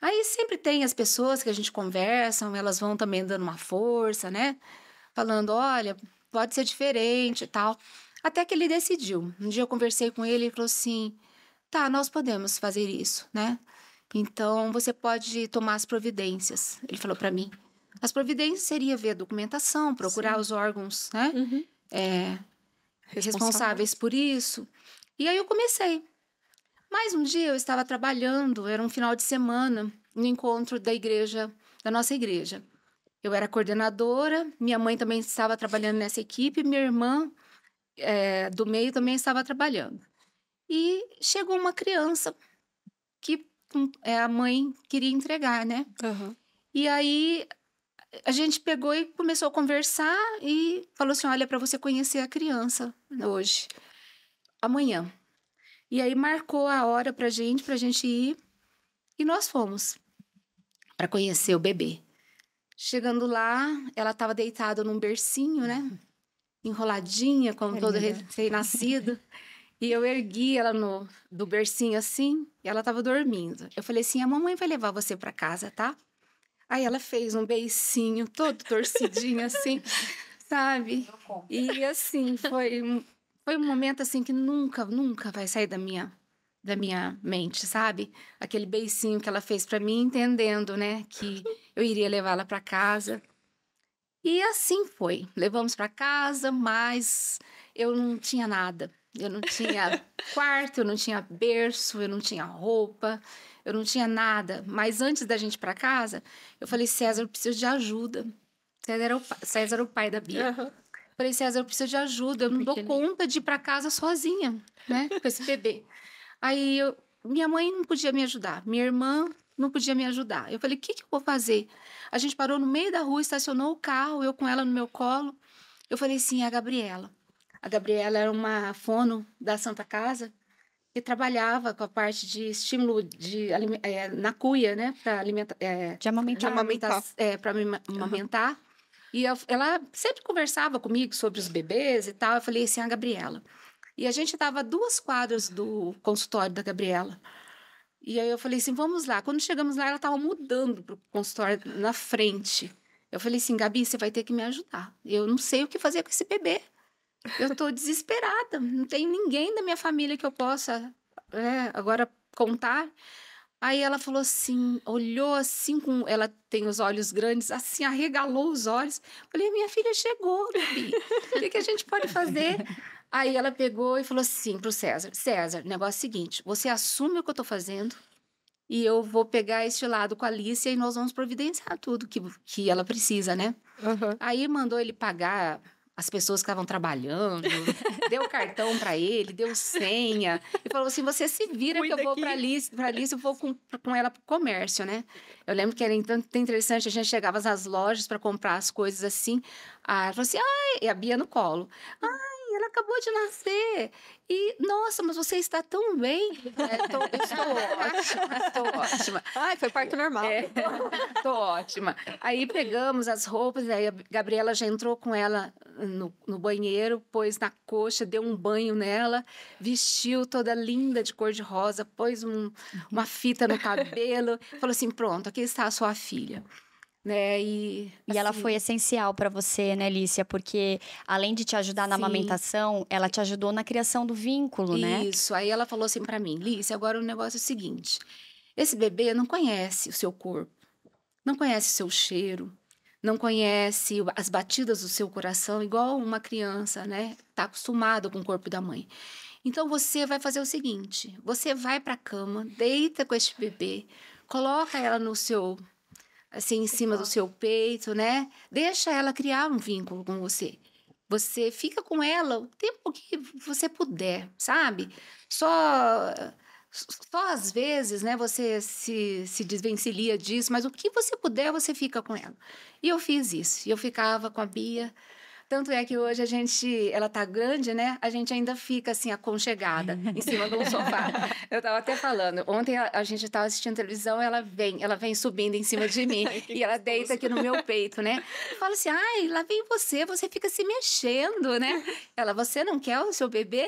Speaker 3: Aí sempre tem as pessoas que a gente conversa, elas vão também dando uma força, né? Falando, olha, pode ser diferente e tal. Até que ele decidiu. Um dia eu conversei com ele e falou assim, tá, nós podemos fazer isso, né? Então, você pode tomar as providências. Ele falou para mim. As providências seria ver a documentação, procurar os órgãos, né? Responsáveis por isso. E aí eu comecei. Mas um dia eu estava trabalhando, era um final de semana, no encontro da nossa igreja. Eu era coordenadora, minha mãe também estava trabalhando nessa equipe, minha irmã do meio também estava trabalhando. E chegou uma criança que a mãe queria entregar, né?
Speaker 1: Uhum.
Speaker 3: E aí a gente pegou e começou a conversar e falou assim, olha, para você conhecer a criança hoje, amanhã. E aí marcou a hora pra gente ir. E nós fomos para conhecer o bebê. Chegando lá, ela estava deitada num bercinho, né? Enroladinha, como todo recém-nascido. E eu ergui ela do bercinho assim, e ela estava dormindo. Eu falei assim, a mamãe vai levar você para casa, tá? Aí ela fez um beicinho todo torcidinho assim, sabe? E assim, foi um momento assim que nunca vai sair da minha mente, sabe? Aquele beicinho que ela fez para mim, entendendo, né, que eu iria levá-la para casa. E assim foi. Levamos para casa, mas eu não tinha nada. Eu não tinha quarto, eu não tinha berço, eu não tinha roupa, eu não tinha nada. Mas antes da gente ir para casa, eu falei, César, eu preciso de ajuda. César era o pai da Bia.
Speaker 1: Uhum.
Speaker 3: Falei, César, eu preciso de ajuda, eu não dou conta de ir para casa sozinha, né, com esse bebê. Aí, minha mãe não podia me ajudar, minha irmã não podia me ajudar. Eu falei, o que eu vou fazer? A gente parou no meio da rua, estacionou o carro, eu com ela no meu colo. Eu falei, sim, é a Gabriela. A Gabriela era uma fono da Santa Casa que trabalhava com a parte de estímulo na cuia, né, para alimentar,
Speaker 2: De amamentar.
Speaker 3: para me amamentar. E ela sempre conversava comigo sobre os bebês e tal. Eu falei assim, a Gabriela. E a gente dava 2 quadras do consultório da Gabriela. E aí eu falei assim, vamos lá. Quando chegamos lá, ela estava mudando para o consultório na frente. Eu falei assim, Gabi, você vai ter que me ajudar. Eu não sei o que fazer com esse bebê. Eu estou desesperada. Não tem ninguém da minha família que eu possa agora contar. Aí ela falou assim, olhou assim, ela tem os olhos grandes, assim, arregalou os olhos. Falei, minha filha chegou, Gabi. O que a gente pode fazer? Aí ela pegou e falou assim pro César, César, o negócio é o seguinte, você assume o que eu tô fazendo e eu vou pegar este lado com a Alicia e nós vamos providenciar tudo que ela precisa, né? Aí mandou ele pagar as pessoas que estavam trabalhando, deu cartão para ele, deu senha, e falou assim, você se vira que eu vou para Alice, eu vou com ela pro comércio, né? Eu lembro que era interessante, a gente chegava nas lojas para comprar as coisas assim, ela falou assim, ai, e a Bia no colo, ai, ela acabou de nascer, e, nossa, mas você está tão bem. Estou ótima.
Speaker 1: Ai, foi parto normal.
Speaker 3: Estou ótima. Aí pegamos as roupas, aí a Gabriela já entrou com ela no banheiro, pôs na coxa, deu um banho nela, vestiu toda linda de cor-de-rosa, pôs uma fita no cabelo, falou assim, pronto, aqui está a sua filha. Né? E
Speaker 2: ela foi essencial para você, né, Lícia? Porque além de te ajudar na amamentação, ela te ajudou na criação do vínculo, né?
Speaker 3: Isso. Aí ela falou assim para mim, Lícia, agora o negócio é o seguinte: esse bebê não conhece o seu corpo, não conhece o seu cheiro, não conhece as batidas do seu coração, igual uma criança, né? Tá acostumado com o corpo da mãe. Então você vai fazer o seguinte: você vai para a cama, deita com este bebê, coloca ela no seu assim, em cima do seu peito, né? Deixa ela criar um vínculo com você. Você fica com ela o tempo que você puder, sabe? Só às vezes, né? Você se desvencilha disso, mas o que você puder, você fica com ela. E eu fiz isso. E eu ficava com a Bia. Tanto é que hoje ela tá grande, né? A gente ainda fica assim, aconchegada, em cima do sofá. Eu tava até falando, ontem a gente tava assistindo televisão, ela vem subindo em cima de mim, e ela deita aqui no meu peito, né? Eu falo assim, ai, lá vem você fica se mexendo, né? Ela, você não quer o seu bebê?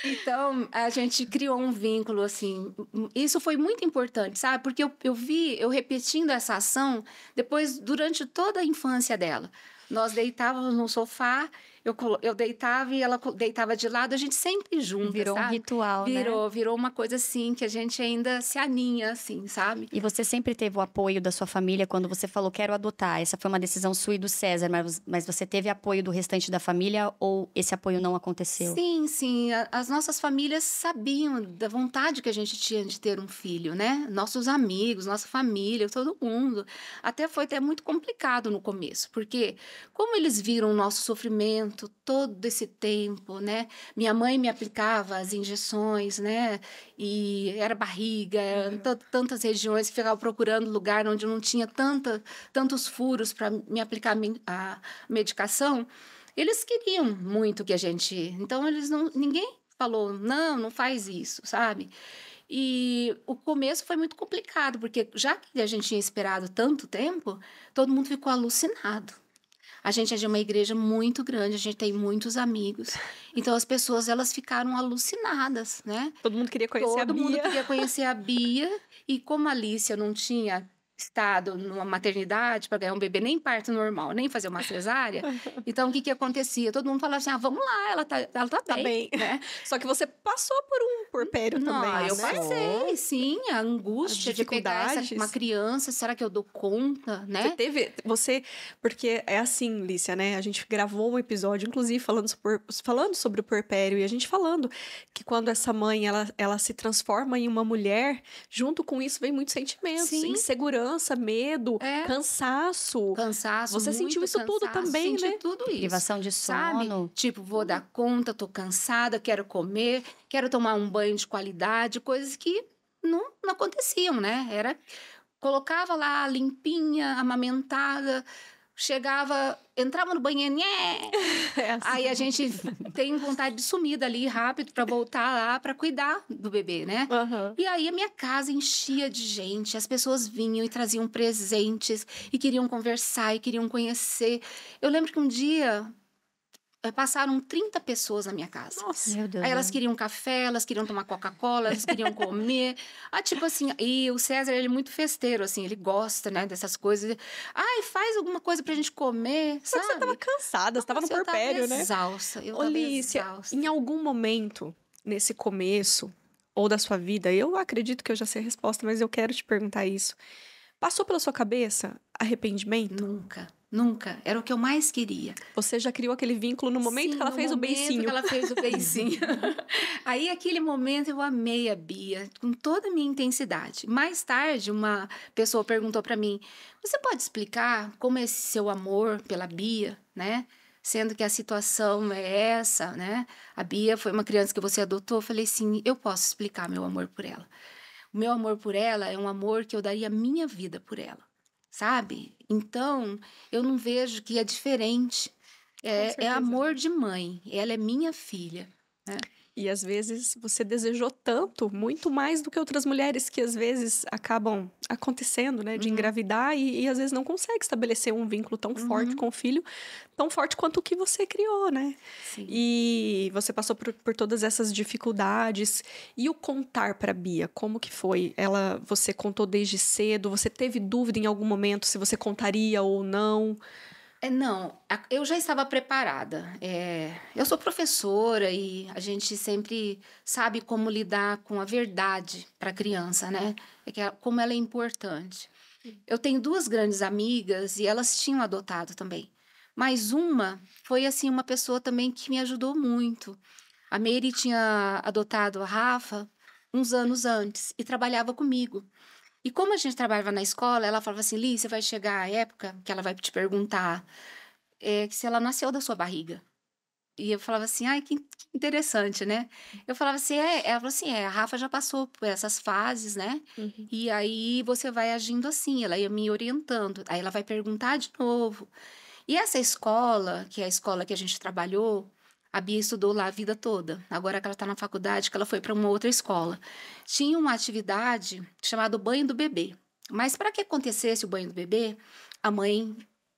Speaker 3: Então, a gente criou um vínculo, assim, isso foi muito importante, sabe? Porque eu vi, eu repetindo essa ação, depois, durante toda a infância dela. Nós deitávamos no sofá, eu deitava e ela deitava de lado, a gente sempre junto,
Speaker 2: virou
Speaker 3: sabe?
Speaker 2: Um ritual, né?
Speaker 3: Virou uma coisa assim, que a gente ainda se aninha, assim, sabe?
Speaker 2: E você sempre teve o apoio da sua família quando você falou, quero adotar. Essa foi uma decisão sua e do César, mas você teve apoio do restante da família ou esse apoio não aconteceu?
Speaker 3: Sim. As nossas famílias sabiam da vontade que a gente tinha de ter um filho, né? Nossos amigos, nossa família, todo mundo. Foi até muito complicado no começo, porque como eles viram o nosso sofrimento todo esse tempo, né? Minha mãe me aplicava as injeções, né? E era barriga, tantas regiões que ficava procurando lugar onde não tinha tantos furos para me aplicar a medicação. Eles queriam muito que a gente... Então, ninguém falou, não faz isso, sabe? E o começo foi muito complicado, porque já que a gente tinha esperado tanto tempo, todo mundo ficou alucinado. A gente é de uma igreja muito grande, a gente tem muitos amigos. Então, as pessoas, elas ficaram alucinadas, né?
Speaker 1: Todo mundo queria conhecer a Bia.
Speaker 3: Todo mundo queria conhecer a Bia. E como a Alicia não tinha estado numa maternidade para ganhar um bebê, nem parto normal, nem fazer uma cesárea, então o que acontecia? Todo mundo falava assim, vamos lá, ela tá bem. Né?
Speaker 1: Só que você passou por um puerpério também,
Speaker 3: eu passei, sim, a angústia de pegar uma criança, será que eu dou conta, né?
Speaker 1: Porque é assim, Lícia, né? A gente gravou um episódio, inclusive, falando sobre o puerpério, e a gente falando que quando essa mãe, ela se transforma em uma mulher, junto com isso vem muitos sentimentos, sim. Insegurança, medo, cansaço. Você sentiu isso tudo também, né?
Speaker 3: Tudo isso.
Speaker 2: Privação de sono.
Speaker 3: Sabe? Tipo, vou dar conta, tô cansada, quero comer, quero tomar um banho de qualidade, coisas que não aconteciam, né? Colocava lá limpinha, amamentada, chegava, entrava no banheiro, aí a gente tem vontade de sumir dali rápido para voltar lá para cuidar do bebê, né?
Speaker 1: Uhum.
Speaker 3: E aí a minha casa enchia de gente, as pessoas vinham e traziam presentes e queriam conversar e queriam conhecer. Eu lembro que um dia passaram 30 pessoas na minha casa.
Speaker 2: Nossa, meu Deus.
Speaker 3: Aí elas queriam café, elas queriam tomar Coca-Cola, elas queriam comer. Tipo assim, e o César, ele é muito festeiro, assim, ele gosta, né, dessas coisas. Ai, faz alguma coisa pra gente comer, sabe?
Speaker 1: Você tava cansada, você tava no puerpério, né?
Speaker 3: Exausta, eu
Speaker 1: tava
Speaker 3: Lícia, exausta.
Speaker 1: Em algum momento, nesse começo, ou da sua vida, eu acredito que eu já sei a resposta, mas eu quero te perguntar isso. Passou pela sua cabeça arrependimento?
Speaker 3: Nunca. Nunca. Era o que eu mais queria.
Speaker 1: Você já criou aquele vínculo no momento
Speaker 3: Sim,
Speaker 1: que ela
Speaker 3: no
Speaker 1: fez o
Speaker 3: momento
Speaker 1: beicinho.
Speaker 3: que ela fez o beicinho. Aí, aquele momento, eu amei a Bia, com toda a minha intensidade. Mais tarde, uma pessoa perguntou para mim, você pode explicar como é esse seu amor pela Bia, né? Sendo que a situação é essa, né? A Bia foi uma criança que você adotou. Eu falei, sim, eu posso explicar meu amor por ela. O meu amor por ela é um amor que eu daria a minha vida por ela, sabe? Então, eu não vejo que é diferente. É
Speaker 1: certeza.
Speaker 3: amor de mãe. Ela é minha filha.
Speaker 1: E às vezes você desejou tanto, muito mais do que outras mulheres que às vezes acabam acontecendo, né? De engravidar e às vezes não consegue estabelecer um vínculo tão forte com o filho, tão forte quanto o que você criou, né?
Speaker 3: Sim.
Speaker 1: E você passou por todas essas dificuldades. E o contar para Bia, como que foi? Você contou desde cedo? Você teve dúvida em algum momento se você contaria ou não?
Speaker 3: Não, eu já estava preparada. Eu sou professora e a gente sempre sabe como lidar com a verdade para a criança, né? Como ela é importante. Eu tenho 2 grandes amigas e elas tinham adotado também. Mas uma foi, assim, uma pessoa também que me ajudou muito. A Mary tinha adotado a Rafa uns anos antes e trabalhava comigo. E como a gente trabalhava na escola, ela falava assim, Li, você vai chegar a época que ela vai te perguntar se ela nasceu da sua barriga. E eu falava assim, ai, que interessante, né? Eu falava assim, ela falou assim, a Rafa já passou por essas fases, né? E aí você vai agindo assim, ela ia me orientando. Aí ela vai perguntar de novo. E essa escola, que é a escola que a gente trabalhou, a Bia estudou lá a vida toda. Agora que ela está na faculdade, que ela foi para uma outra escola. Tinha uma atividade chamada banho do bebê. Mas para que acontecesse o banho do bebê, a mãe,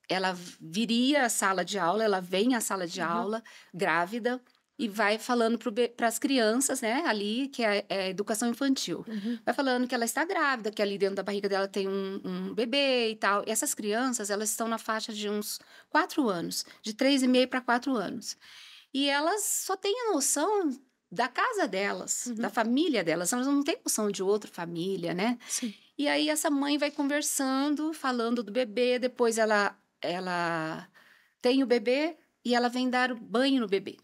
Speaker 3: ela viria à sala de aula, ela vem à sala de aula, grávida, e vai falando para as crianças, né, ali, que é a educação infantil. Vai falando que ela está grávida, que ali dentro da barriga dela tem um bebê e tal. E essas crianças, elas estão na faixa de uns 4 anos, de 3,5 para 4 anos. E elas só têm a noção da casa delas, da família delas. Elas não têm noção de outra família, né?
Speaker 1: Sim.
Speaker 3: E aí essa mãe vai conversando, falando do bebê. Depois ela tem o bebê e ela vem dar o banho no bebê.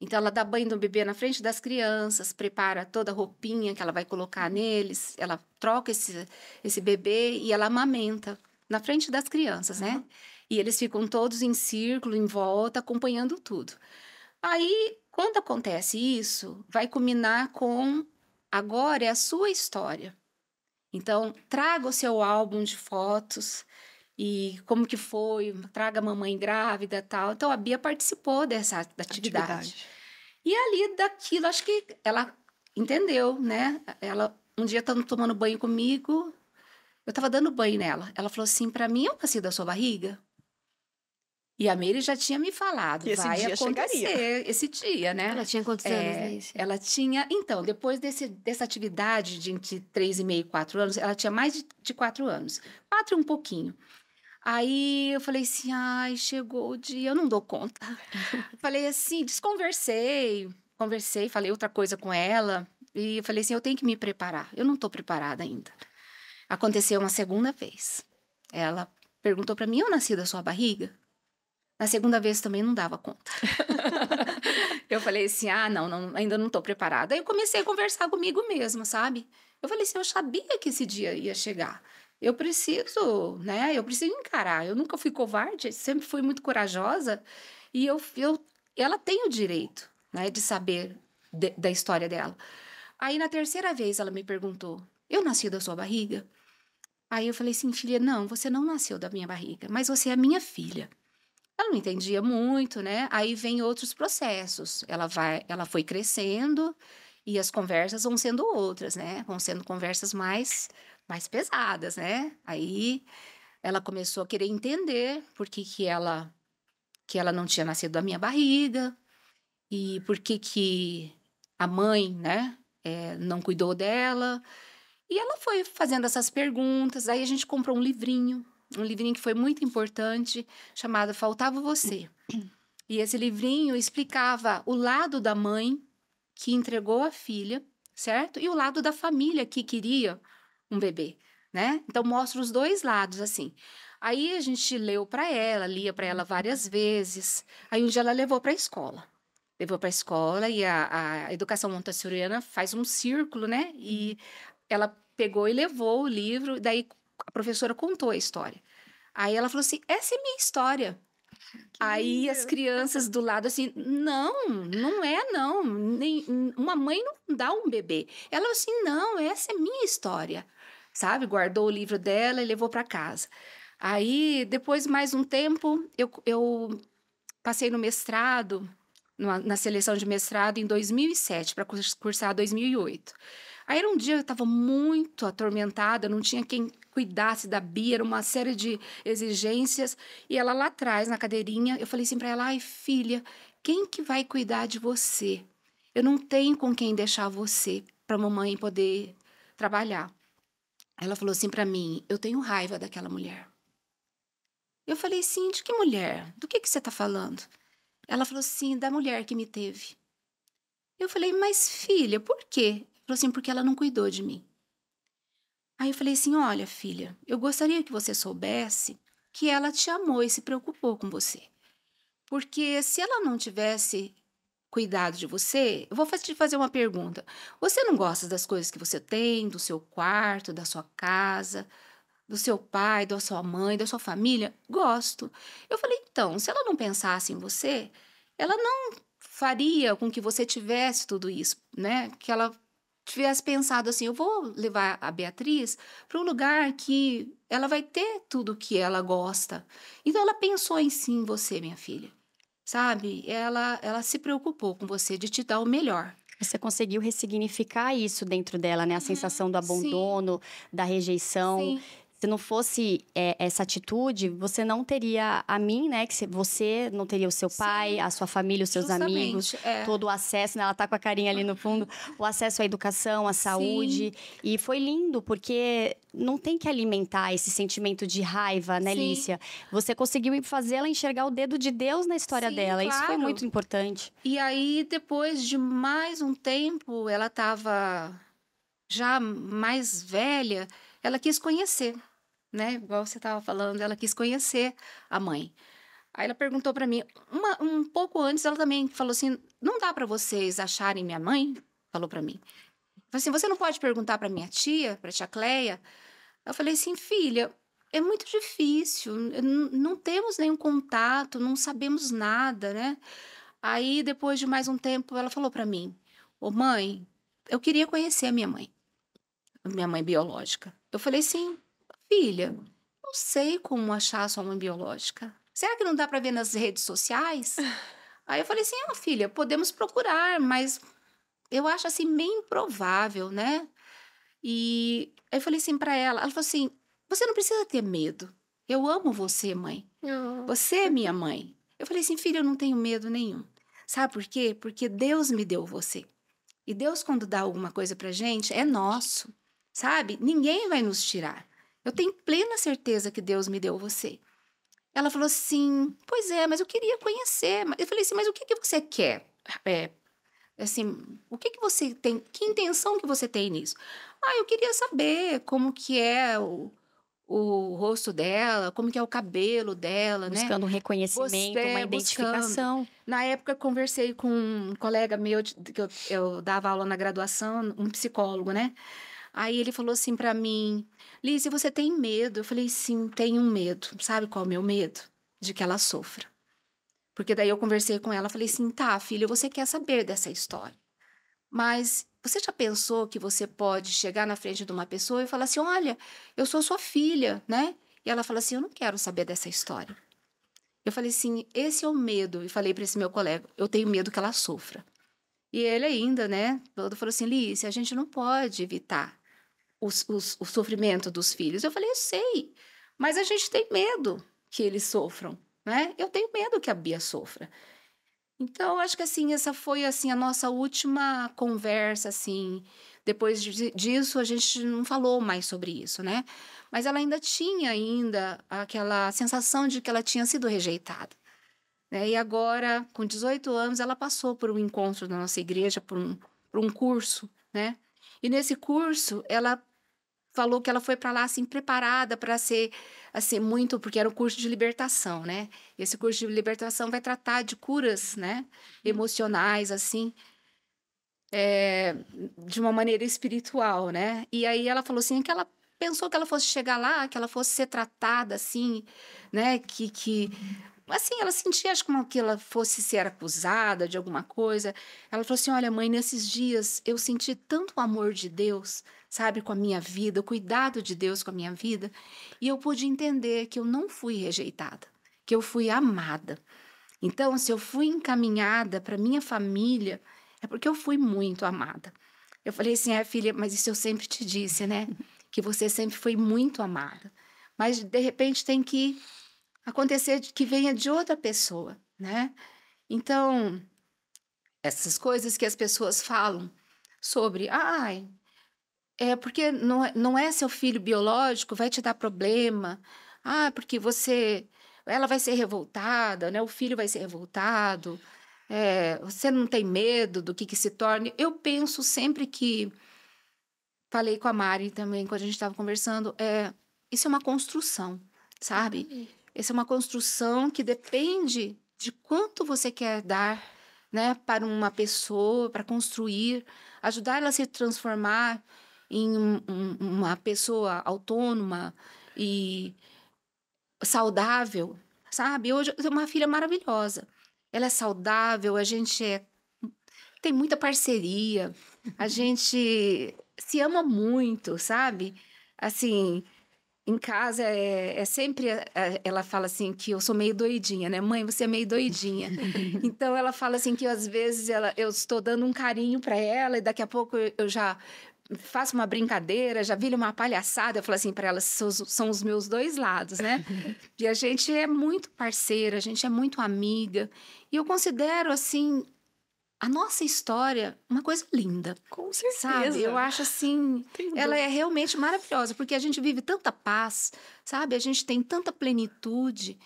Speaker 3: Então, ela dá banho no bebê na frente das crianças, prepara toda a roupinha que ela vai colocar neles. Ela troca esse bebê e ela amamenta na frente das crianças, né? E eles ficam todos em círculo, em volta, acompanhando tudo. Aí, quando acontece isso, vai culminar com agora é a sua história. Então, traga o seu álbum de fotos e como que foi, traga a mamãe grávida e tal. Então, a Bia participou dessa atividade. E ali, daquilo, acho que ela entendeu, né? Ela, um dia, estava tomando banho comigo, eu estava dando banho nela. Ela falou assim, para mim, eu nasci da sua barriga? E a Mary já tinha me falado,
Speaker 1: que esse
Speaker 3: vai
Speaker 1: dia
Speaker 3: acontecer
Speaker 1: chegaria.
Speaker 3: esse dia, né?
Speaker 4: Ela tinha quantos anos, Lícia?
Speaker 3: Ela tinha... Então, depois dessa atividade de entre 3,5 e 4 anos, ela tinha mais de 4 anos. 4 e um pouquinho. Aí eu falei assim, ai, chegou o dia, eu não dou conta. Falei assim, conversei, falei outra coisa com ela. E eu falei assim, eu tenho que me preparar. Eu não estou preparada ainda. Aconteceu uma segunda vez. Ela perguntou para mim, eu nasci da sua barriga? Na segunda vez também não dava conta. Eu falei assim, não, ainda não estou preparada. Aí eu comecei a conversar comigo mesma, sabe? Eu falei assim, eu sabia que esse dia ia chegar. Eu preciso, né? Eu preciso encarar. Eu nunca fui covarde, sempre fui muito corajosa. E ela tem o direito, né, de saber da história dela. Aí, na terceira vez, ela me perguntou, eu nasci da sua barriga? Aí eu falei assim, filha, não, você não nasceu da minha barriga, mas você é a minha filha. Ela não entendia muito, né? Aí vem outros processos. Ela foi crescendo e as conversas vão sendo outras, né? Vão sendo conversas mais pesadas, né? Aí ela começou a querer entender por que ela não tinha nascido da minha barriga e por que a mãe, né, não cuidou dela. E ela foi fazendo essas perguntas. Aí a gente comprou um livrinho que foi muito importante, chamado Faltava Você. E esse livrinho explicava o lado da mãe que entregou a filha, certo? E o lado da família que queria um bebê, né? Então, mostra os dois lados, assim. Aí a gente leu para ela, lia para ela várias vezes. Aí um dia ela levou para a escola. Levou para a escola e a educação montessoriana faz um círculo, né? E ela pegou e levou o livro, daí a professora contou a história. Aí ela falou assim: essa é minha história. Aí as crianças do lado assim: não, não é não. Uma mãe não dá um bebê. Ela assim: não, essa é minha história. Sabe? Guardou o livro dela e levou para casa. Aí, depois, mais um tempo, eu passei no mestrado, na seleção de mestrado em 2007, para cursar 2008. Aí era um dia eu estava muito atormentada, não tinha quem cuidasse da Bia, era uma série de exigências. E ela lá atrás, na cadeirinha, eu falei assim para ela: ai, filha, quem que vai cuidar de você? Eu não tenho com quem deixar você para a mamãe poder trabalhar. Ela falou assim para mim: eu tenho raiva daquela mulher. Eu falei: sim, de que mulher? Do que você está falando? Ela falou assim: da mulher que me teve. Eu falei: mas filha, por quê? Ela falou assim: porque ela não cuidou de mim. Aí eu falei assim: olha, filha, eu gostaria que você soubesse que ela te amou e se preocupou com você. Porque se ela não tivesse cuidado de você, eu vou te fazer uma pergunta. Você não gosta das coisas que você tem, do seu quarto, da sua casa, do seu pai, da sua mãe, da sua família? Gosto. Eu falei: então, se ela não pensasse em você, ela não faria com que você tivesse tudo isso, né? Que ela tivesse pensado assim: eu vou levar a Beatriz para um lugar que ela vai ter tudo que ela gosta. Então, ela pensou em si em você, minha filha. Sabe? Ela se preocupou com você de te dar o melhor.
Speaker 2: Você conseguiu ressignificar isso dentro dela, né? A sensação do abandono, da rejeição.
Speaker 3: Sim.
Speaker 2: Se não fosse essa atitude, você não teria a mim, né? Que você não teria o seu pai, a sua família, os seus amigos, todo o acesso, né? Ela tá com a carinha ali no fundo, o acesso à educação, à saúde.
Speaker 3: Sim.
Speaker 2: E foi lindo, porque não tem que alimentar esse sentimento de raiva, né,
Speaker 3: Sim.
Speaker 2: Lícia? Você conseguiu fazê-la enxergar o dedo de Deus na história
Speaker 3: Sim,
Speaker 2: dela. Isso foi
Speaker 3: claro.
Speaker 2: muito importante.
Speaker 3: E aí, depois de mais um tempo, ela estava já mais velha, ela quis conhecer, né? Igual você estava falando, ela quis conhecer a mãe. Aí ela perguntou para mim, um pouco antes, ela também falou assim: não dá para vocês acharem minha mãe? Falou para mim. Falei assim: você não pode perguntar para minha tia, para tia Cleia? Eu falei assim: filha, é muito difícil, não temos nenhum contato, não sabemos nada, né? Aí, depois de mais um tempo, ela falou para mim: ô mãe, eu queria conhecer a minha mãe biológica. Eu falei assim: filha, não sei como achar a sua mãe biológica. Será que não dá para ver nas redes sociais? Aí eu falei assim: filha, podemos procurar, mas eu acho assim meio improvável, né? E aí eu falei assim para ela falou assim: você não precisa ter medo. Eu amo você, mãe.
Speaker 4: Oh.
Speaker 3: Você é minha mãe. Eu falei assim: filha, eu não tenho medo nenhum. Sabe por quê? Porque Deus me deu você. E Deus, quando dá alguma coisa pra gente, é nosso. Sabe? Ninguém vai nos tirar. Eu tenho plena certeza que Deus me deu você. Ela falou assim: pois é, mas eu queria conhecer. Eu falei assim: mas o que você quer? Assim, o que você tem? Que intenção que você tem nisso? Eu queria saber como que é o rosto dela, como que é o cabelo dela, né?
Speaker 2: Buscando um reconhecimento, uma identificação.
Speaker 3: Na época, eu conversei com um colega meu, que eu dava aula na graduação, um psicólogo, né? Aí ele falou assim pra mim: Lícia, você tem medo? Eu falei: sim, tenho um medo. Sabe qual é o meu medo? De que ela sofra. Porque daí eu conversei com ela, falei assim: tá, filha, você quer saber dessa história. Mas você já pensou que você pode chegar na frente de uma pessoa e falar assim: olha, eu sou sua filha, né? E ela fala assim: eu não quero saber dessa história. Eu falei assim: esse é o medo. E falei para esse meu colega: eu tenho medo que ela sofra. E ele ainda, né, todo falou assim: Lícia, a gente não pode evitar o sofrimento dos filhos. Eu falei: eu sei, mas a gente tem medo que eles sofram, né? Eu tenho medo que a Bia sofra. Então, acho que assim, essa foi assim a nossa última conversa, assim. Depois disso, a gente não falou mais sobre isso, né? Mas ela ainda tinha aquela sensação de que ela tinha sido rejeitada, né? E agora, com 18 anos, ela passou por um encontro da nossa igreja, por um curso, né? E nesse curso, ela falou que ela foi para lá assim preparada para ser assim muito, porque era um curso de libertação, né? Esse curso de libertação vai tratar de curas, né, emocionais assim, de uma maneira espiritual, né? E aí ela falou assim que ela pensou que ela fosse chegar lá, que ela fosse ser tratada assim, né, que assim, ela sentia, acho como que ela fosse ser acusada de alguma coisa. Ela falou assim: olha, mãe, nesses dias eu senti tanto o amor de Deus, sabe, com a minha vida, o cuidado de Deus com a minha vida, e eu pude entender que eu não fui rejeitada, que eu fui amada. Então, se eu fui encaminhada para minha família, é porque eu fui muito amada. Eu falei assim: filha, mas isso eu sempre te disse, né? Que você sempre foi muito amada. Mas, de repente, tem que acontecer que venha de outra pessoa, né? Então, essas coisas que as pessoas falam sobre, é porque não é seu filho biológico, vai te dar problema, porque ela vai ser revoltada, né? O filho vai ser revoltado, você não tem medo do que se torne. Eu penso sempre que, falei com a Mari também, quando a gente estava conversando, isso é uma construção, sabe? Essa é uma construção que depende de quanto você quer dar, né, para uma pessoa, para construir, ajudar ela a se transformar em uma pessoa autônoma e saudável, sabe? Hoje eu tenho uma filha maravilhosa. Ela é saudável, a gente tem muita parceria, a gente se ama muito, sabe? Assim, em casa é sempre ela fala assim que eu sou meio doidinha, né? Mãe, você é meio doidinha. Então ela fala assim que às vezes eu estou dando um carinho para ela e daqui a pouco eu já faço uma brincadeira, já viro uma palhaçada. Eu falo assim para ela, são os meus dois lados, né? E a gente é muito parceira, a gente é muito amiga. E eu considero assim a nossa história uma coisa linda.
Speaker 1: Com certeza.
Speaker 3: Sabe? Eu acho assim, ela é realmente maravilhosa, porque a gente vive tanta paz, sabe? A gente tem tanta plenitude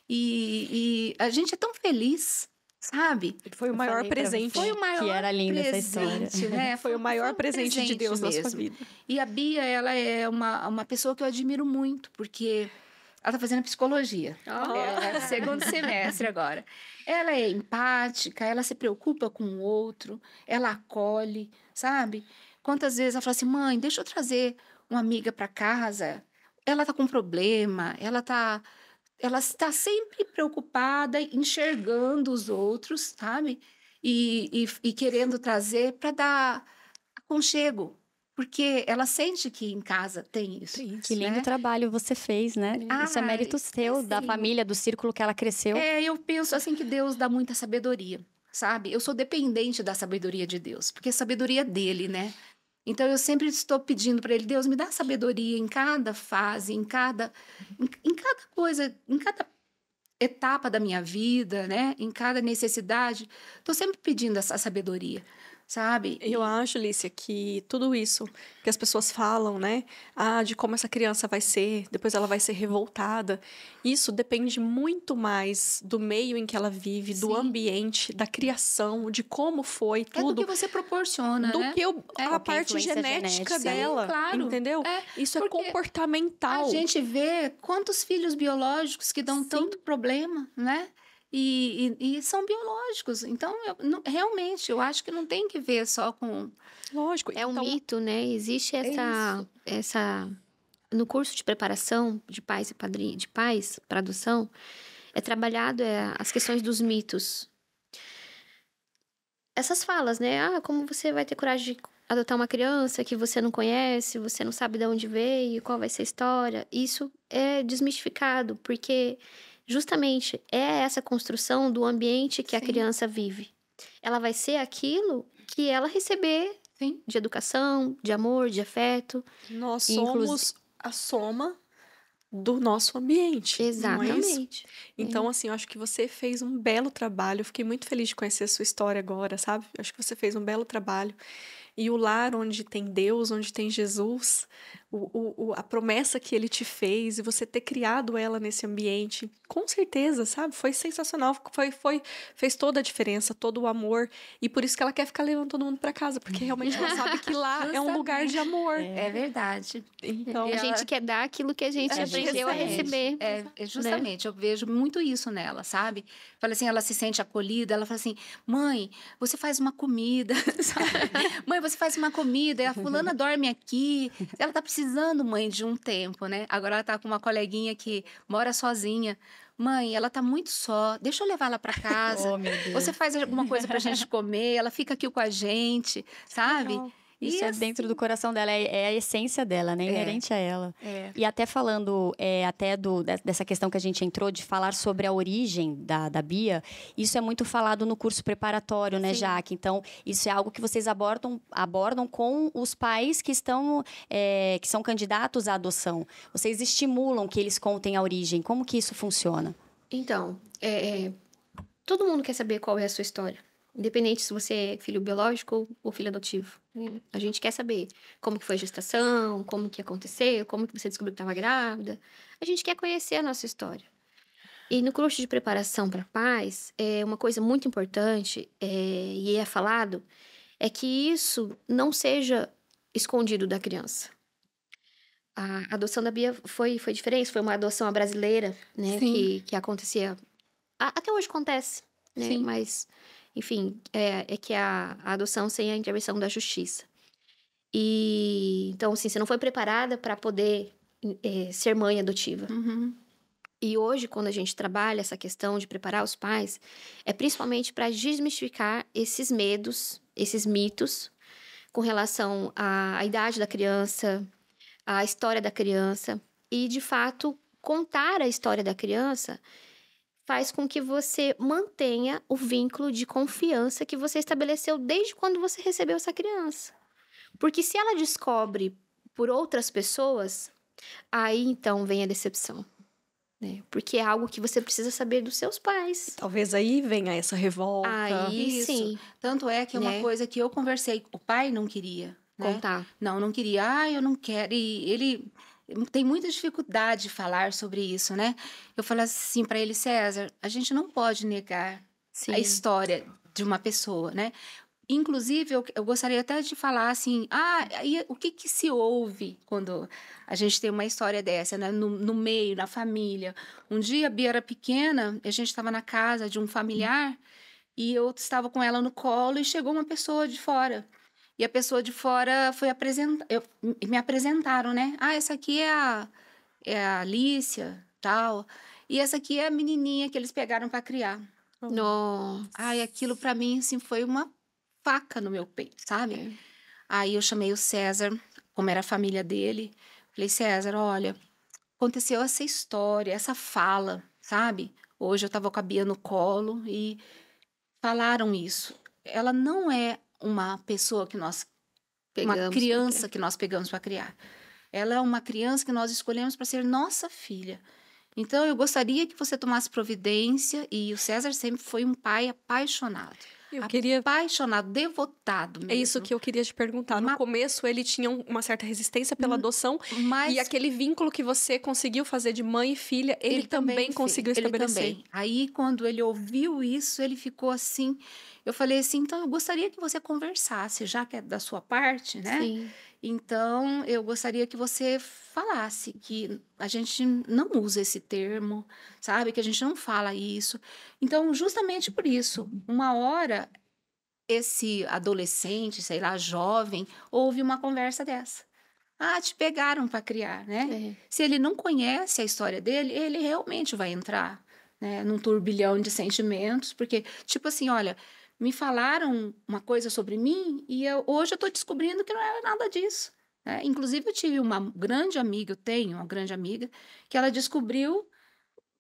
Speaker 3: e a gente é tão feliz, sabe?
Speaker 1: Foi o maior presente.
Speaker 3: Foi o maior
Speaker 2: que era linda
Speaker 3: presente,
Speaker 2: essa história.
Speaker 3: né?
Speaker 1: Foi o maior presente de Deus na sua
Speaker 3: mesmo.
Speaker 1: vida.
Speaker 3: E a Bia, ela é uma pessoa que eu admiro muito, porque ela está fazendo psicologia. Ela é segundo semestre agora. Ela é empática, ela se preocupa com o outro, ela acolhe, sabe? Quantas vezes ela fala assim, mãe, deixa eu trazer uma amiga para casa. Ela está com problema, ela está sempre preocupada, enxergando os outros, sabe? E querendo trazer para dar aconchego. Porque ela sente que em casa tem isso.
Speaker 2: Que lindo trabalho você fez, né? Isso é mérito seu, da família, do círculo que ela cresceu.
Speaker 3: Eu penso assim que Deus dá muita sabedoria, sabe? Eu sou dependente da sabedoria de Deus, porque a sabedoria é dele, né? Então eu sempre estou pedindo para ele, Deus, me dá sabedoria em cada fase, em cada coisa, em cada etapa da minha vida, né? Em cada necessidade. Estou sempre pedindo essa sabedoria. Sabe?
Speaker 1: Eu acho, Lícia, que tudo isso que as pessoas falam, né? De como essa criança vai ser, depois ela vai ser revoltada. Isso depende muito mais do meio em que ela vive, do ambiente, da criação, de como foi tudo.
Speaker 3: Do que você proporciona,
Speaker 1: do
Speaker 3: né?
Speaker 1: que a parte genética dela,
Speaker 3: claro.
Speaker 1: Entendeu? Isso é comportamental.
Speaker 3: A gente vê quantos filhos biológicos que dão tanto problema, né? E são biológicos. Então, realmente, eu acho que não tem que ver só com...
Speaker 1: Lógico.
Speaker 4: É um mito, né? Existe essa... No curso de preparação de pais e padrinhos, de pais para adoção, é trabalhado as questões dos mitos. Essas falas, né? Como você vai ter coragem de adotar uma criança que você não conhece, você não sabe de onde veio, qual vai ser a história. Isso é desmistificado, porque... Justamente, é essa construção do ambiente que a criança vive. Ela vai ser aquilo que ela receber de educação, de amor, de afeto.
Speaker 1: Nós somos a soma do nosso ambiente.
Speaker 4: Exatamente.
Speaker 1: Então, assim, eu acho que você fez um belo trabalho. Eu fiquei muito feliz de conhecer a sua história agora, sabe? Eu acho que você fez um belo trabalho. E o lar onde tem Deus, onde tem Jesus, a promessa que ele te fez e você ter criado ela nesse ambiente. Com certeza, sabe? Foi sensacional. Fez toda a diferença, todo o amor. E por isso que ela quer ficar levando todo mundo pra casa, porque realmente ela sabe que lá é um lugar de amor.
Speaker 3: É verdade.
Speaker 1: Então,
Speaker 4: A gente quer dar aquilo que a gente aprendeu a receber.
Speaker 3: Justamente, eu vejo muito isso nela, sabe? Fala assim, ela se sente acolhida, ela fala assim, mãe, você faz uma comida, sabe? Mãe, você faz uma comida, a fulana dorme aqui, ela tá precisando, mãe, de um tempo, né? Agora ela tá com uma coleguinha que mora sozinha. Mãe, ela tá muito só, deixa eu levar ela pra casa.
Speaker 2: Oh, meu Deus.
Speaker 3: Você faz alguma coisa pra gente comer, ela fica aqui com a gente, sabe?
Speaker 1: legal.
Speaker 2: Isso é dentro do coração dela, é a essência dela, né? Inerente a ela. E até falando dessa questão que a gente entrou, de falar sobre a origem da Bia, isso é muito falado no curso preparatório, né, Jaque? Então, isso é algo que vocês abordam com os pais que são candidatos à adoção. Vocês estimulam que eles contem a origem. Como que isso funciona?
Speaker 4: Então, todo mundo quer saber qual é a sua história. Independente se você é filho biológico ou filho adotivo. A gente quer saber como que foi a gestação, como que aconteceu, como que você descobriu que estava grávida. A gente quer conhecer a nossa história. E no curso de preparação para pais, uma coisa muito importante, e é falado, é que isso não seja escondido da criança. A adoção da Bia foi diferente, foi uma adoção à brasileira, né? Que acontecia. Até hoje acontece, né?
Speaker 3: Sim.
Speaker 4: Mas, enfim, é que a adoção sem a intervenção da justiça. E então, assim, você não foi preparada para poder ser mãe adotiva.
Speaker 3: Uhum.
Speaker 4: E hoje, quando a gente trabalha essa questão de preparar os pais, é principalmente para desmistificar esses medos, esses mitos, com relação à idade da criança, à história da criança. E, de fato, contar a história da criança faz com que você mantenha o vínculo de confiança que você estabeleceu desde quando você recebeu essa criança. Porque se ela descobre por outras pessoas, aí então vem a decepção. Né? Porque é algo que você precisa saber dos seus pais.
Speaker 1: talvez aí venha essa revolta.
Speaker 4: Aí
Speaker 3: Isso.
Speaker 4: sim,
Speaker 3: Tanto é que é uma
Speaker 4: Né?
Speaker 3: coisa que eu conversei, o pai não queria, né?
Speaker 4: contar.
Speaker 3: Não queria, eu não quero. E ele tem muita dificuldade de falar sobre isso, né? Eu falei assim para ele, César, a gente não pode negar
Speaker 4: Sim.
Speaker 3: a história de uma pessoa, né? Inclusive, eu gostaria até de falar assim, e o que se ouve quando a gente tem uma história dessa, né? No meio, na família. Um dia, a Bia era pequena, a gente estava na casa de um familiar e eu estava com ela no colo e chegou uma pessoa de fora. E a pessoa de fora foi me apresentaram, né? Essa aqui é a Alicia, tal. E essa aqui é a menininha que eles pegaram para criar.
Speaker 4: Nossa.
Speaker 3: Aquilo para mim, assim, foi uma faca no meu peito, sabe? Aí eu chamei o César, como era a família dele. Falei, César, olha, aconteceu essa história, essa fala, sabe? Hoje eu tava com a Bia no colo e falaram isso. Ela não é uma pessoa que uma criança que nós pegamos para criar. Ela é uma criança que nós escolhemos para ser nossa filha. Então, eu gostaria que você tomasse providência, e o César sempre foi um pai apaixonado. Apaixonado, devotado mesmo.
Speaker 1: É isso que eu queria te perguntar. No começo, ele tinha uma certa resistência pela adoção.
Speaker 3: Mas
Speaker 1: e aquele vínculo que você conseguiu fazer de mãe e filha, ele também conseguiu estabelecer.
Speaker 3: Ele também. Aí, quando ele ouviu isso, ele ficou assim... Eu falei assim, então, eu gostaria que você conversasse, já que é da sua parte, né?
Speaker 4: Sim.
Speaker 3: Então, eu gostaria que você falasse que a gente não usa esse termo, sabe? Que a gente não fala isso. Então, justamente por isso, uma hora, esse adolescente, sei lá, jovem, ouve uma conversa dessa. Te pegaram para criar, né? Se ele não conhece a história dele, ele realmente vai entrar, né, num turbilhão de sentimentos, porque, tipo assim, olha... Me falaram uma coisa sobre mim e hoje eu estou descobrindo que não era nada disso. Né? Inclusive, eu tive eu tenho uma grande amiga, que ela descobriu,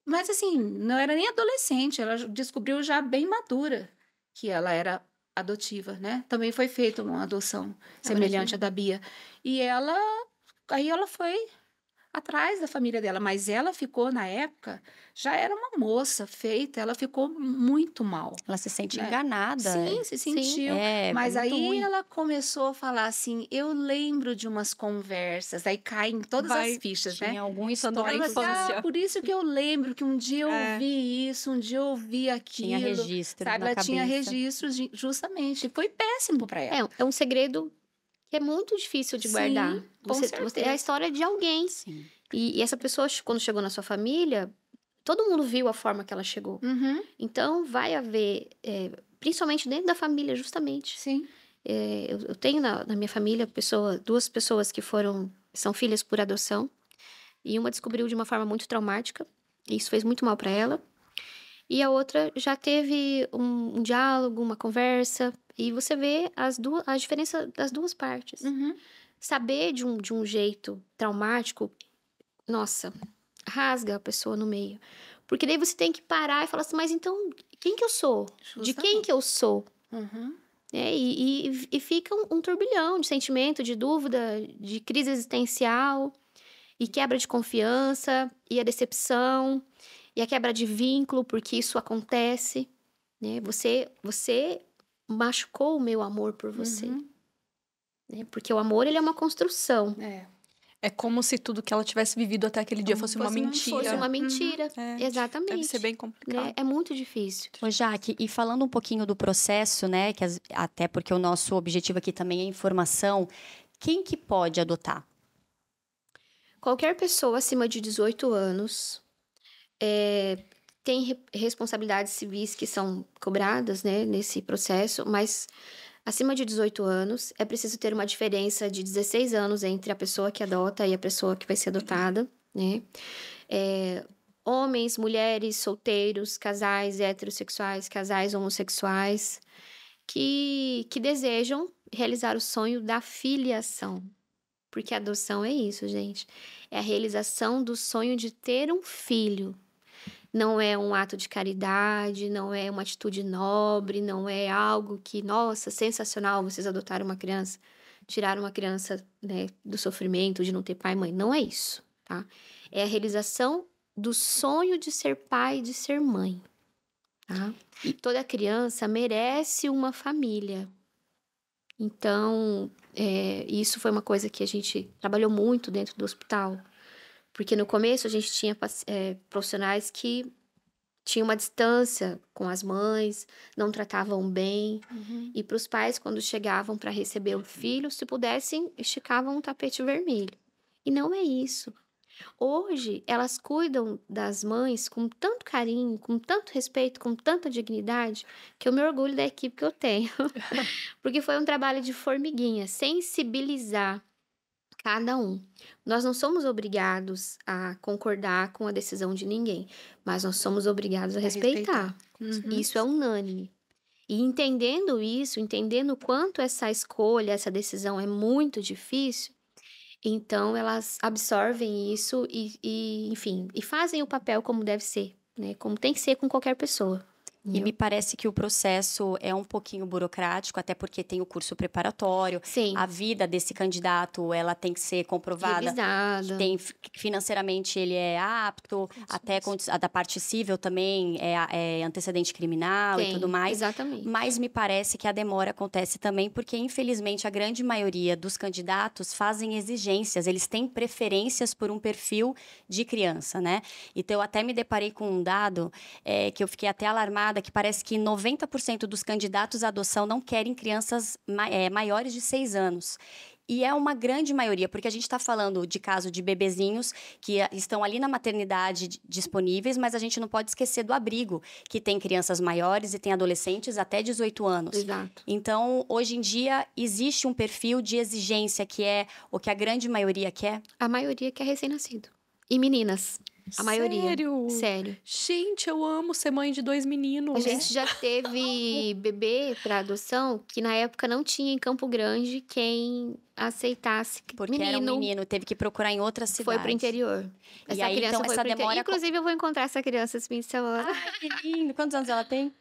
Speaker 3: mas assim, não era nem adolescente, ela descobriu já bem madura que ela era adotiva, né? Também foi feita uma adoção semelhante à da Bia. E aí ela foi atrás da família dela, mas ela ficou, na época, já era uma moça feita, ela ficou muito mal.
Speaker 2: Ela se sente
Speaker 3: né?
Speaker 2: enganada.
Speaker 3: Sim, se sentiu. Mas
Speaker 2: muito
Speaker 3: aí
Speaker 2: ruim.
Speaker 3: ela começou a falar assim, eu lembro de umas conversas, aí caem todas as fichas, né?
Speaker 2: Tinha algum
Speaker 1: Pensando na
Speaker 3: Ela
Speaker 2: histórico.
Speaker 3: falou assim,
Speaker 1: infância.
Speaker 3: por isso que eu lembro que um dia eu
Speaker 1: É.
Speaker 3: ouvi isso, um dia eu ouvi aquilo.
Speaker 2: Tinha registro
Speaker 3: Sabe,
Speaker 2: na
Speaker 3: ela tinha
Speaker 2: cabeça.
Speaker 3: registros justamente. Foi péssimo para ela.
Speaker 4: É um segredo que é muito difícil de
Speaker 3: Sim,
Speaker 4: guardar.
Speaker 3: com
Speaker 4: É a
Speaker 3: certeza.
Speaker 4: história de alguém.
Speaker 2: Sim.
Speaker 4: E essa pessoa, quando chegou na sua família, todo mundo viu a forma que ela chegou.
Speaker 3: Uhum,
Speaker 4: Então, vai haver, principalmente dentro da família, justamente.
Speaker 3: sim.
Speaker 4: Eu tenho na minha família duas pessoas que são filhas por adoção. E uma descobriu de uma forma muito traumática. E isso fez muito mal para ela. E a outra já teve um diálogo, uma conversa. E você vê a diferença das duas partes.
Speaker 3: Uhum.
Speaker 4: Saber de um jeito traumático, nossa, rasga a pessoa no meio. Porque daí você tem que parar e falar assim, mas então, quem que eu sou? De quem que eu sou?
Speaker 3: Uhum.
Speaker 4: E fica um turbilhão de sentimento, de dúvida, de crise existencial, e quebra de confiança, e a decepção, e a quebra de vínculo, porque isso acontece. Né? Você machucou o meu amor por você.
Speaker 3: Uhum.
Speaker 4: Né? Porque o amor, ele é uma construção.
Speaker 1: É como se tudo que ela tivesse vivido até aquele dia fosse uma mentira.
Speaker 4: Fosse uma mentira.
Speaker 1: É,
Speaker 4: Exatamente.
Speaker 1: Deve ser bem complicado.
Speaker 4: Né? É muito difícil.
Speaker 2: Ô, Jaque, e falando um pouquinho do processo, né, até porque o nosso objetivo aqui também é informação, quem que pode adotar?
Speaker 4: Qualquer pessoa acima de 18 anos tem responsabilidades civis que são cobradas, né, nesse processo, mas acima de 18 anos é preciso ter uma diferença de 16 anos entre a pessoa que adota e a pessoa que vai ser adotada, né? Homens, mulheres, solteiros, casais heterossexuais, casais homossexuais que desejam realizar o sonho da filiação. Porque a adoção é isso, gente. É a realização do sonho de ter um filho. Não é um ato de caridade, não é uma atitude nobre, não é algo que, nossa, sensacional, vocês adotaram uma criança, tiraram uma criança, né, do sofrimento de não ter pai e mãe. Não é isso, tá? É a realização do sonho de ser pai e de ser mãe, tá? E toda criança merece uma família. Então, isso foi uma coisa que a gente trabalhou muito dentro do hospital. Porque no começo a gente tinha profissionais que tinham uma distância com as mães, não tratavam bem.
Speaker 3: Uhum.
Speaker 4: E para os pais, quando chegavam para receber o filho, se pudessem, esticavam um tapete vermelho. E não é isso. Hoje, elas cuidam das mães com tanto carinho, com tanto respeito, com tanta dignidade, que eu me orgulho da equipe que eu tenho. Porque foi um trabalho de formiguinha, sensibilizar cada um. Nós não somos obrigados a concordar com a decisão de ninguém, mas nós somos obrigados a respeitar.
Speaker 3: Uhum.
Speaker 4: Isso é unânime. E entendendo isso, entendendo o quanto essa escolha, essa decisão é muito difícil, então elas absorvem isso enfim, e fazem o papel como deve ser, né? Como tem que ser com qualquer pessoa.
Speaker 2: E me parece que o processo é um pouquinho burocrático, até porque tem o curso preparatório.
Speaker 4: Sim.
Speaker 2: A vida desse candidato, ela tem que ser comprovada.
Speaker 4: Revisada.
Speaker 2: Financeiramente ele é apto, até a da parte civil também é antecedente criminal e tudo mais.
Speaker 4: Exatamente.
Speaker 2: Mas me parece que a demora acontece também porque, infelizmente, a grande maioria dos candidatos fazem exigências, eles têm preferências por um perfil de criança, né? Então, eu até me deparei com um dado que eu fiquei até alarmada, que parece que 90% dos candidatos à adoção não querem crianças maiores de 6 anos. E é uma grande maioria, porque a gente está falando de caso de bebezinhos que estão ali na maternidade disponíveis, mas a gente não pode esquecer do abrigo, que tem crianças maiores e tem adolescentes até 18 anos.
Speaker 4: Exato.
Speaker 2: Então, hoje em dia, existe um perfil de exigência que é o que a grande maioria quer?
Speaker 4: A maioria quer recém-nascido. E meninas. A maioria. Sério.
Speaker 1: Gente, eu amo ser mãe de 2 meninos.
Speaker 4: A gente já teve bebê para adoção que na época não tinha em Campo Grande quem aceitasse
Speaker 2: Porque era um menino, teve que procurar em outra cidade.
Speaker 4: Foi pro interior.
Speaker 2: Aí, então, essa demora...
Speaker 4: Inclusive, eu vou encontrar essa criança esse fim de semana.
Speaker 2: Ai, que lindo! Quantos anos ela tem?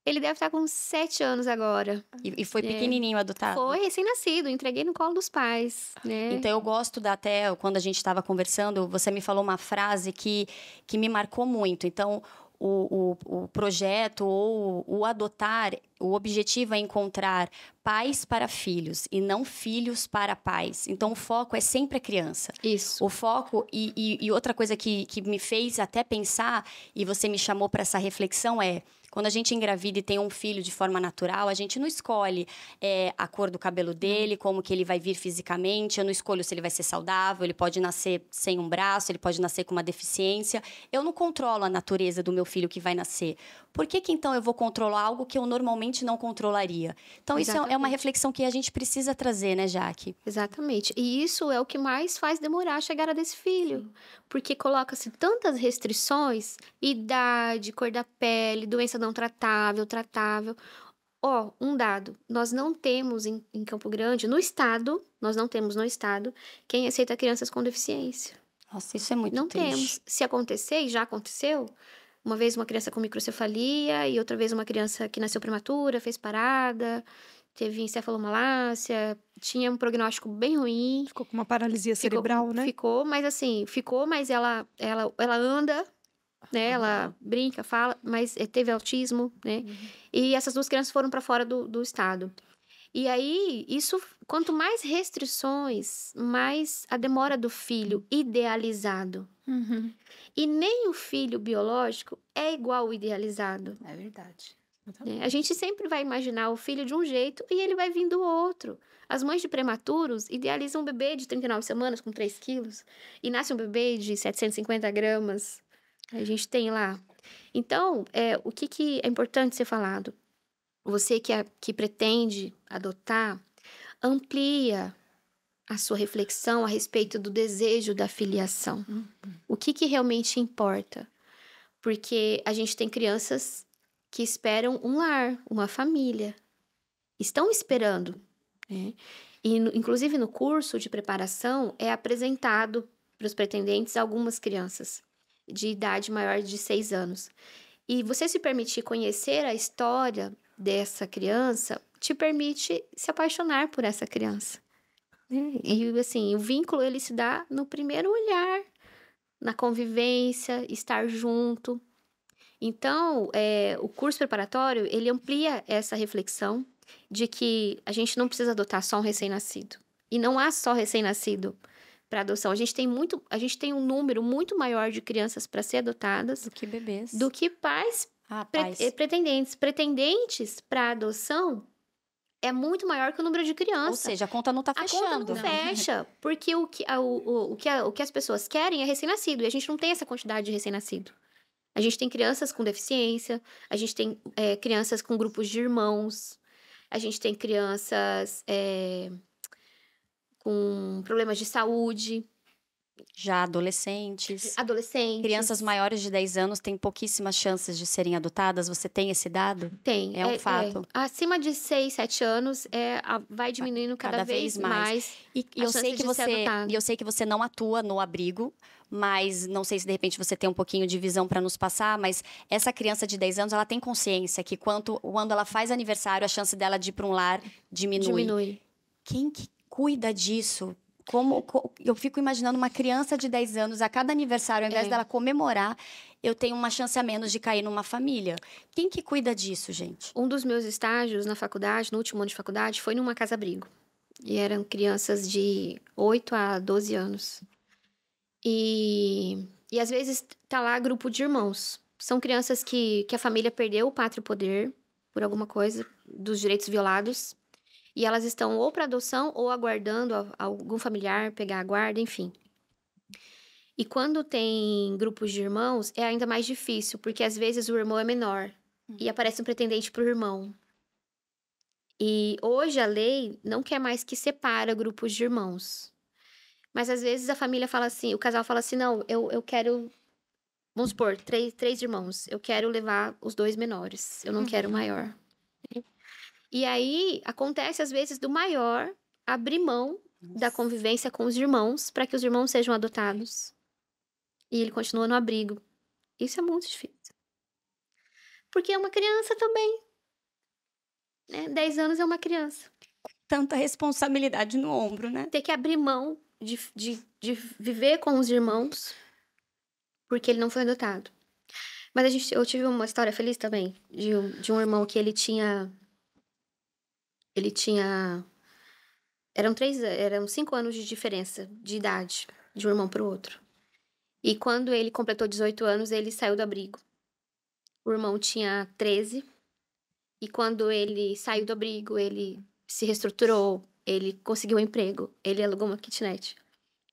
Speaker 4: Ele deve estar com 7 anos agora.
Speaker 2: E foi pequenininho adotado?
Speaker 4: Foi recém-nascido, entreguei no colo dos pais, né?
Speaker 2: Então, eu gosto até, quando a gente estava conversando, você me falou uma frase que me marcou muito. Então, o projeto ou o adotar, o objetivo é encontrar pais para filhos e não filhos para pais. Então, o foco é sempre a criança.
Speaker 4: Isso.
Speaker 2: O foco, e outra coisa que me fez até pensar, e você me chamou para essa reflexão, é... Quando a gente engravida e tem um filho de forma natural, a gente não escolhe a cor do cabelo dele, como que ele vai vir fisicamente. Eu não escolho se ele vai ser saudável, ele pode nascer sem um braço, ele pode nascer com uma deficiência. Eu não controlo a natureza do meu filho que vai nascer. Por que então eu vou controlar algo que eu normalmente não controlaria? Então, isso é uma reflexão que a gente precisa trazer, né, Jaque?
Speaker 4: Exatamente. E isso é o que mais faz demorar a chegada desse filho. Porque coloca-se tantas restrições, idade, cor da pele, doença não tratável, tratável. Um dado, nós não temos em Campo Grande, no estado, nós não temos no estado, quem aceita crianças com deficiência.
Speaker 2: Nossa, isso é muito
Speaker 4: não
Speaker 2: triste.
Speaker 4: Temos. Se acontecer, e já aconteceu, uma vez uma criança com microcefalia e outra vez uma criança que nasceu prematura, fez parada, teve encefalomalácia, tinha um prognóstico bem ruim.
Speaker 1: Ficou com uma paralisia cerebral, né?
Speaker 4: Ficou, mas ela anda, né? Ela brinca, fala, mas teve autismo, né? E essas 2 crianças foram para fora do estado. E aí, isso, quanto mais restrições, mais a demora do filho idealizado. E nem o filho biológico é igual ao idealizado.
Speaker 3: É verdade.
Speaker 4: A gente sempre vai imaginar o filho de um jeito e ele vai vir do outro. As mães de prematuros idealizam um bebê de 39 semanas com 3 quilos e nasce um bebê de 750 gramas. A gente tem lá. Então, o que é importante ser falado? Você que pretende adotar, amplia a sua reflexão a respeito do desejo da filiação. O que realmente importa? Porque a gente tem crianças que esperam um lar, uma família. Estão esperando, né? E, inclusive, no curso de preparação, é apresentado para os pretendentes algumas crianças de idade maior de 6 anos. E você se permitir conhecer a história dessa criança, te permite se apaixonar por essa criança. E, assim, o vínculo, ele se dá no primeiro olhar, na convivência, estar junto. Então, o curso preparatório, ele amplia essa reflexão de que a gente não precisa adotar só um recém-nascido. E não há só recém-nascido para adoção. A gente tem um número muito maior de crianças para ser adotadas
Speaker 2: do que bebês.
Speaker 4: Do que pais, pretendentes. Pretendentes para adoção é muito maior que o número de crianças.
Speaker 2: Ou seja, a conta não está fechando.
Speaker 4: A conta não fecha, porque o que as pessoas querem é recém-nascido. E a gente não tem essa quantidade de recém-nascido. A gente tem crianças com deficiência, a gente tem crianças com grupos de irmãos, a gente tem crianças com problemas de saúde.
Speaker 2: Já adolescentes.
Speaker 4: Crianças
Speaker 2: maiores de 10 anos têm pouquíssimas chances de serem adotadas. Você tem esse dado?
Speaker 4: Tem.
Speaker 2: É um fato.
Speaker 4: Acima de 6, 7 anos, vai diminuindo cada vez mais.
Speaker 2: E eu sei que você não atua no abrigo, mas não sei se de repente você tem um pouquinho de visão para nos passar, mas essa criança de 10 anos, ela tem consciência que quando ela faz aniversário, a chance dela de ir para um lar diminui. Quem que cuida disso? Eu fico imaginando uma criança de 10 anos, a cada aniversário, ao invés dela comemorar, eu tenho uma chance a menos de cair numa família. Quem que cuida disso, gente?
Speaker 4: Um dos meus estágios na faculdade, no último ano de faculdade, foi numa casa-abrigo. E eram crianças de 8 a 12 anos. E às vezes tá lá grupo de irmãos. São crianças que a família perdeu o pátrio poder por alguma coisa, dos direitos violados. E elas estão ou para adoção ou aguardando algum familiar pegar a guarda, enfim. E quando tem grupos de irmãos, é ainda mais difícil, porque às vezes o irmão é menor e aparece um pretendente pro irmão. E hoje a lei não quer mais que separa grupos de irmãos. Mas às vezes a família fala assim, o casal fala assim, não, eu quero, vamos supor, três irmãos, eu quero levar os 2 menores, eu não quero o maior. E aí, acontece, às vezes, do maior abrir mão da convivência com os irmãos para que os irmãos sejam adotados. E ele continua no abrigo. Isso é muito difícil. Porque é uma criança também. né? 10 anos é uma criança.
Speaker 2: Tanta responsabilidade no ombro, né?
Speaker 4: Ter que abrir mão de viver com os irmãos, porque ele não foi adotado. Mas eu tive uma história feliz também, de um irmão que ele tinha... Eram 5 anos de diferença de idade de um irmão pro outro. E quando ele completou 18 anos, ele saiu do abrigo. O irmão tinha 13. E quando ele saiu do abrigo, ele se reestruturou, ele conseguiu um emprego, ele alugou uma kitnet.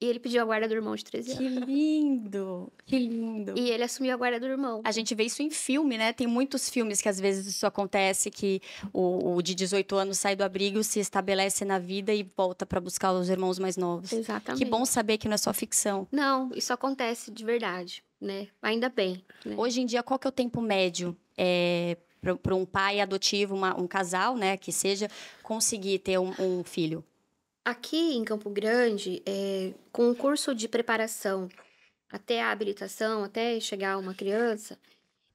Speaker 4: E ele pediu a guarda do irmão de 13 anos.
Speaker 2: Que lindo! Que lindo!
Speaker 4: E ele assumiu a guarda do irmão.
Speaker 2: A gente vê isso em filme, né? Tem muitos filmes que às vezes isso acontece, que o de 18 anos sai do abrigo, se estabelece na vida e volta para buscar os irmãos mais novos.
Speaker 4: Exatamente.
Speaker 2: Que bom saber que não é só ficção.
Speaker 4: Não, isso acontece de verdade, né? Ainda bem. Né?
Speaker 2: Hoje em dia, qual que é o tempo médio para um pai adotivo, um casal, né, que seja, conseguir ter um filho?
Speaker 4: Aqui em Campo Grande, com o curso de preparação até a habilitação, até chegar uma criança,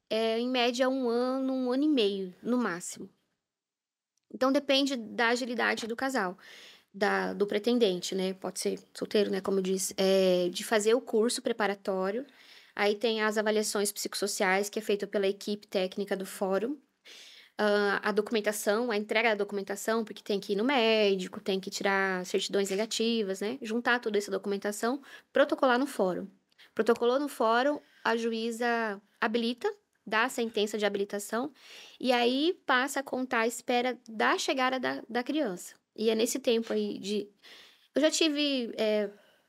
Speaker 4: em média 1 ano e meio, no máximo. Então, depende da agilidade do casal, do pretendente, né? Pode ser solteiro, né? Como eu disse, de fazer o curso preparatório. Aí tem as avaliações psicossociais, que é feita pela equipe técnica do fórum. A documentação, a entrega da documentação, porque tem que ir no médico, tem que tirar certidões negativas, né? Juntar toda essa documentação, protocolar no fórum. Protocolou no fórum, a juíza habilita, dá a sentença de habilitação, e aí passa a contar a espera da chegada da criança. E é nesse tempo aí Eu já tive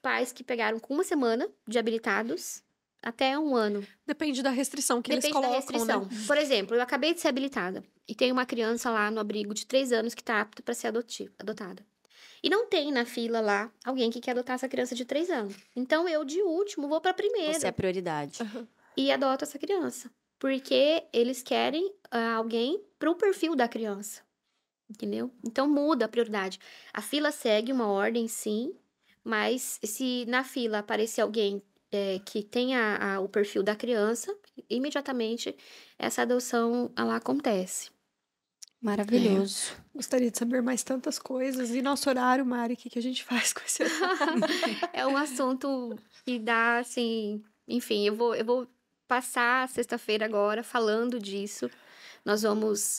Speaker 4: pais que pegaram com 1 semana de habilitados até 1 ano.
Speaker 1: Depende da restrição que eles colocam,
Speaker 4: Depende da restrição.
Speaker 1: né?
Speaker 4: Por exemplo, eu acabei de ser habilitada e tem uma criança lá no abrigo de 3 anos que está apta para ser adotada. E não tem na fila lá alguém que quer adotar essa criança de 3 anos. Então, eu, de último, vou para a primeira.
Speaker 2: Você é a prioridade.
Speaker 4: E adoto essa criança. Porque eles querem alguém para o perfil da criança. Entendeu? Então, muda a prioridade. A fila segue uma ordem, sim. Mas se na fila aparecer alguém que tenha o perfil da criança, imediatamente essa adoção ela acontece.
Speaker 2: Maravilhoso.
Speaker 1: Gostaria de saber mais tantas coisas. E nosso horário, Mari, o que a gente faz com esse horário?
Speaker 4: É um assunto que dá, assim... Enfim, eu vou passar a sexta-feira agora falando disso.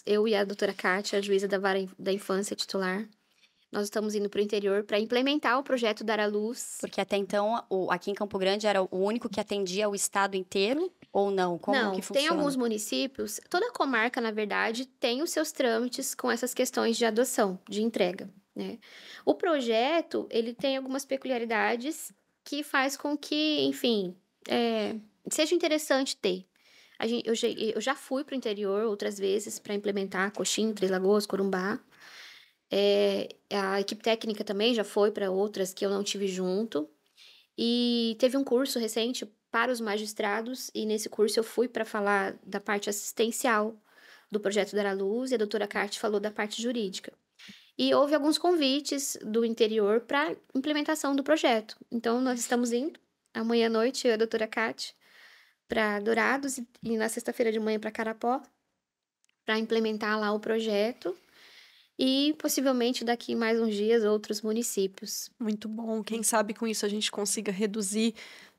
Speaker 4: Eu e a doutora Kátia, a juíza da Vara da Infância titular, nós estamos indo para o interior para implementar o projeto Dar à Luz.
Speaker 2: Porque até então, aqui em Campo Grande, era o único que atendia o estado inteiro? Ou não? Como que funciona?
Speaker 4: Tem alguns municípios, toda comarca, na verdade, tem os seus trâmites com essas questões de adoção, de entrega, né? O projeto, ele tem algumas peculiaridades que faz com que, enfim, seja interessante ter. Eu já fui para o interior outras vezes para implementar Coxim, Três Lagoas, Corumbá. A equipe técnica também já foi para outras que eu não tive junto. E teve um curso recente para os magistrados, e nesse curso eu fui para falar da parte assistencial do projeto Dar à Luz, e a doutora Kátia falou da parte jurídica. E houve alguns convites do interior para implementação do projeto. Então, nós estamos indo, amanhã à noite, eu e a doutora Kátia, para Dourados, e na sexta-feira de manhã para Carapó, para implementar lá o projeto. E, possivelmente, daqui mais uns dias, outros municípios.
Speaker 1: Muito bom. Quem sabe com isso a gente consiga reduzir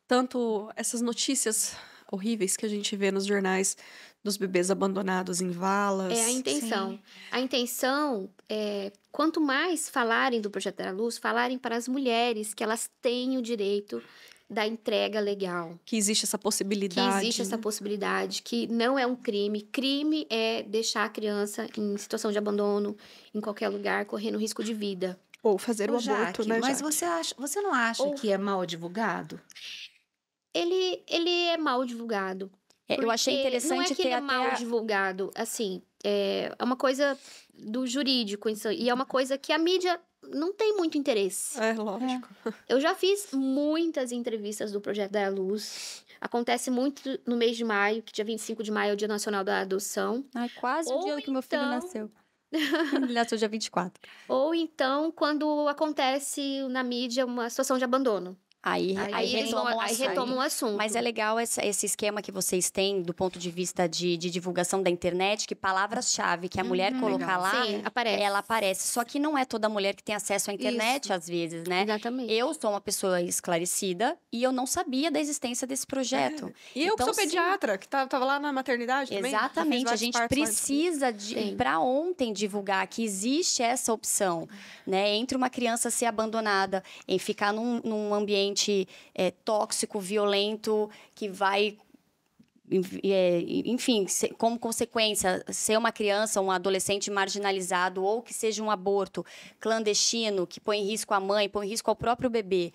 Speaker 1: tanto essas notícias horríveis que a gente vê nos jornais dos bebês abandonados em valas.
Speaker 4: É a intenção. Sim. A intenção é, quanto mais falarem do Projeto Dar à Luz, falarem para as mulheres que elas têm o direito da entrega legal.
Speaker 1: Que existe essa possibilidade.
Speaker 4: Que existe essa possibilidade, que não é um crime. Crime é deixar a criança em situação de abandono, em qualquer lugar, correndo risco de vida.
Speaker 1: Ou fazer o
Speaker 3: Jaque,
Speaker 1: aborto, né,
Speaker 3: mas
Speaker 1: Jaque?
Speaker 3: você não acha que é mal divulgado?
Speaker 4: Ele é mal divulgado.
Speaker 2: Eu achei interessante
Speaker 4: não é que
Speaker 2: ter
Speaker 4: ele é mal divulgado, assim, é uma coisa do jurídico, e é uma coisa que a mídia não tem muito interesse.
Speaker 1: É, lógico.
Speaker 4: Eu já fiz muitas entrevistas do Projeto Dar à Luz. Acontece muito no mês de maio, que dia 25 de maio é o Dia Nacional da Adoção.
Speaker 2: Ai, quase o dia que meu filho nasceu. Ele nasceu dia 24.
Speaker 4: Ou então, quando acontece na mídia uma situação de abandono.
Speaker 2: Aí
Speaker 4: retomam o assunto.
Speaker 2: Mas é legal esse esquema que vocês têm do ponto de vista de divulgação da internet, que palavras-chave que a mulher colocar lá,
Speaker 4: Sim, aparece.
Speaker 2: ela aparece. Só que não é toda mulher que tem acesso à internet, às vezes, né?
Speaker 4: Exatamente.
Speaker 2: Eu sou uma pessoa esclarecida e eu não sabia da existência desse projeto.
Speaker 1: E eu que
Speaker 2: Então,
Speaker 1: sou pediatra, que tava lá na maternidade também.
Speaker 2: Exatamente, a gente precisa para ontem divulgar que existe essa opção, né? Entre uma criança ser abandonada, em ficar num ambiente tóxico, violento, que vai, enfim, como consequência, ser uma criança, um adolescente marginalizado, ou que seja um aborto clandestino, que põe em risco a mãe, põe em risco ao próprio bebê.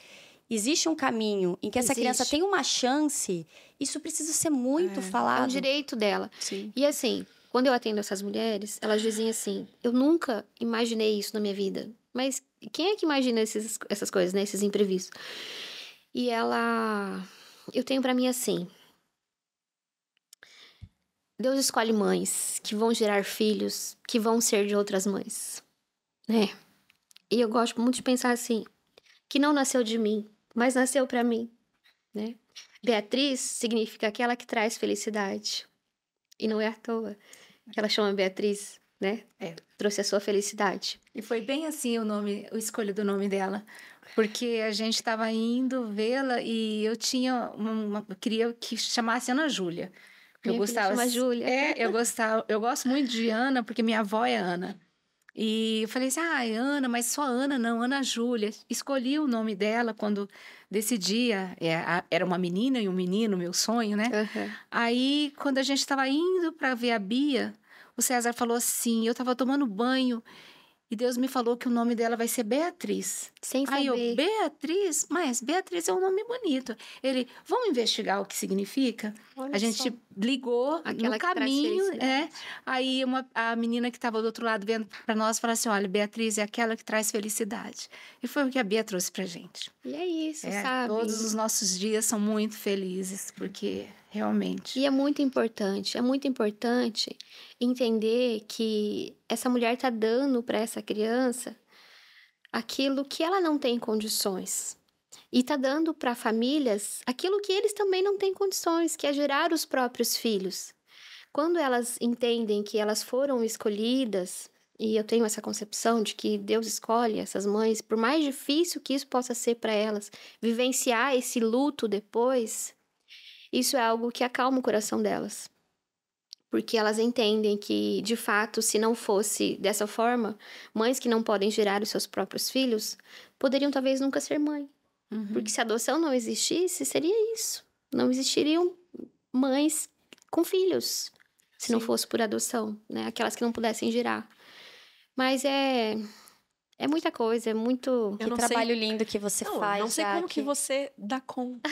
Speaker 2: Existe um caminho em que essa criança tem uma chance, isso precisa ser muito falado.
Speaker 4: É um direito dela.
Speaker 1: Sim.
Speaker 4: E assim, quando eu atendo essas mulheres, elas dizem assim, eu nunca imaginei isso na minha vida. Mas quem é que imagina essas coisas, né? Esses imprevistos? E eu tenho pra mim assim, Deus escolhe mães que vão gerar filhos que vão ser de outras mães, né? E eu gosto muito de pensar assim, que não nasceu de mim, mas nasceu pra mim, né? Beatriz significa aquela que traz felicidade. E não é à toa que ela chama Beatriz, né? Trouxe a sua felicidade.
Speaker 3: E foi bem assim a escolha do nome dela. Porque a gente estava indo vê-la e eu queria que chamasse Ana Júlia. Eu gostava.
Speaker 4: Chama Júlia.
Speaker 3: Eu gosto muito de Ana, porque minha avó é Ana. E eu falei assim, Ana, mas só Ana não, Ana Júlia. Escolhi o nome dela quando decidia, era uma menina e um menino, meu sonho, né?
Speaker 4: Uhum.
Speaker 3: Aí, quando a gente estava indo para ver a Bia, o César falou assim, eu estava tomando banho e Deus me falou que o nome dela vai ser Beatriz.
Speaker 4: Sem saber.
Speaker 3: Aí eu, Beatriz? Mas Beatriz é um nome bonito. Ele, vamos investigar o que significa?
Speaker 4: Olha
Speaker 3: a gente
Speaker 4: só.
Speaker 3: ligou
Speaker 4: Aquela
Speaker 3: no
Speaker 4: que traz
Speaker 3: caminho,
Speaker 4: felicidade.
Speaker 3: Aí a menina que estava do outro lado vendo para nós falou assim, olha, Beatriz é aquela que traz felicidade. E foi o que a Bia trouxe pra gente.
Speaker 4: E é isso, sabe?
Speaker 3: Todos os nossos dias são muito felizes, porque realmente...
Speaker 4: E é muito importante entender que essa mulher tá dando para essa criança aquilo que ela não tem condições. E tá dando para famílias aquilo que eles também não têm condições, que é gerar os próprios filhos. Quando elas entendem que elas foram escolhidas, e eu tenho essa concepção de que Deus escolhe essas mães, por mais difícil que isso possa ser para elas, vivenciar esse luto depois, isso é algo que acalma o coração delas. Porque elas entendem que, de fato, se não fosse dessa forma, mães que não podem gerar os seus próprios filhos poderiam talvez nunca ser mãe. Porque se a adoção não existisse, seria isso. Não existiriam mães com filhos, se não fosse por adoção, né? Aquelas que não pudessem gerar. Mas é muita coisa, é muito...
Speaker 2: Que trabalho lindo que você faz,
Speaker 1: Não sei como
Speaker 2: Jaque.
Speaker 1: que você dá conta.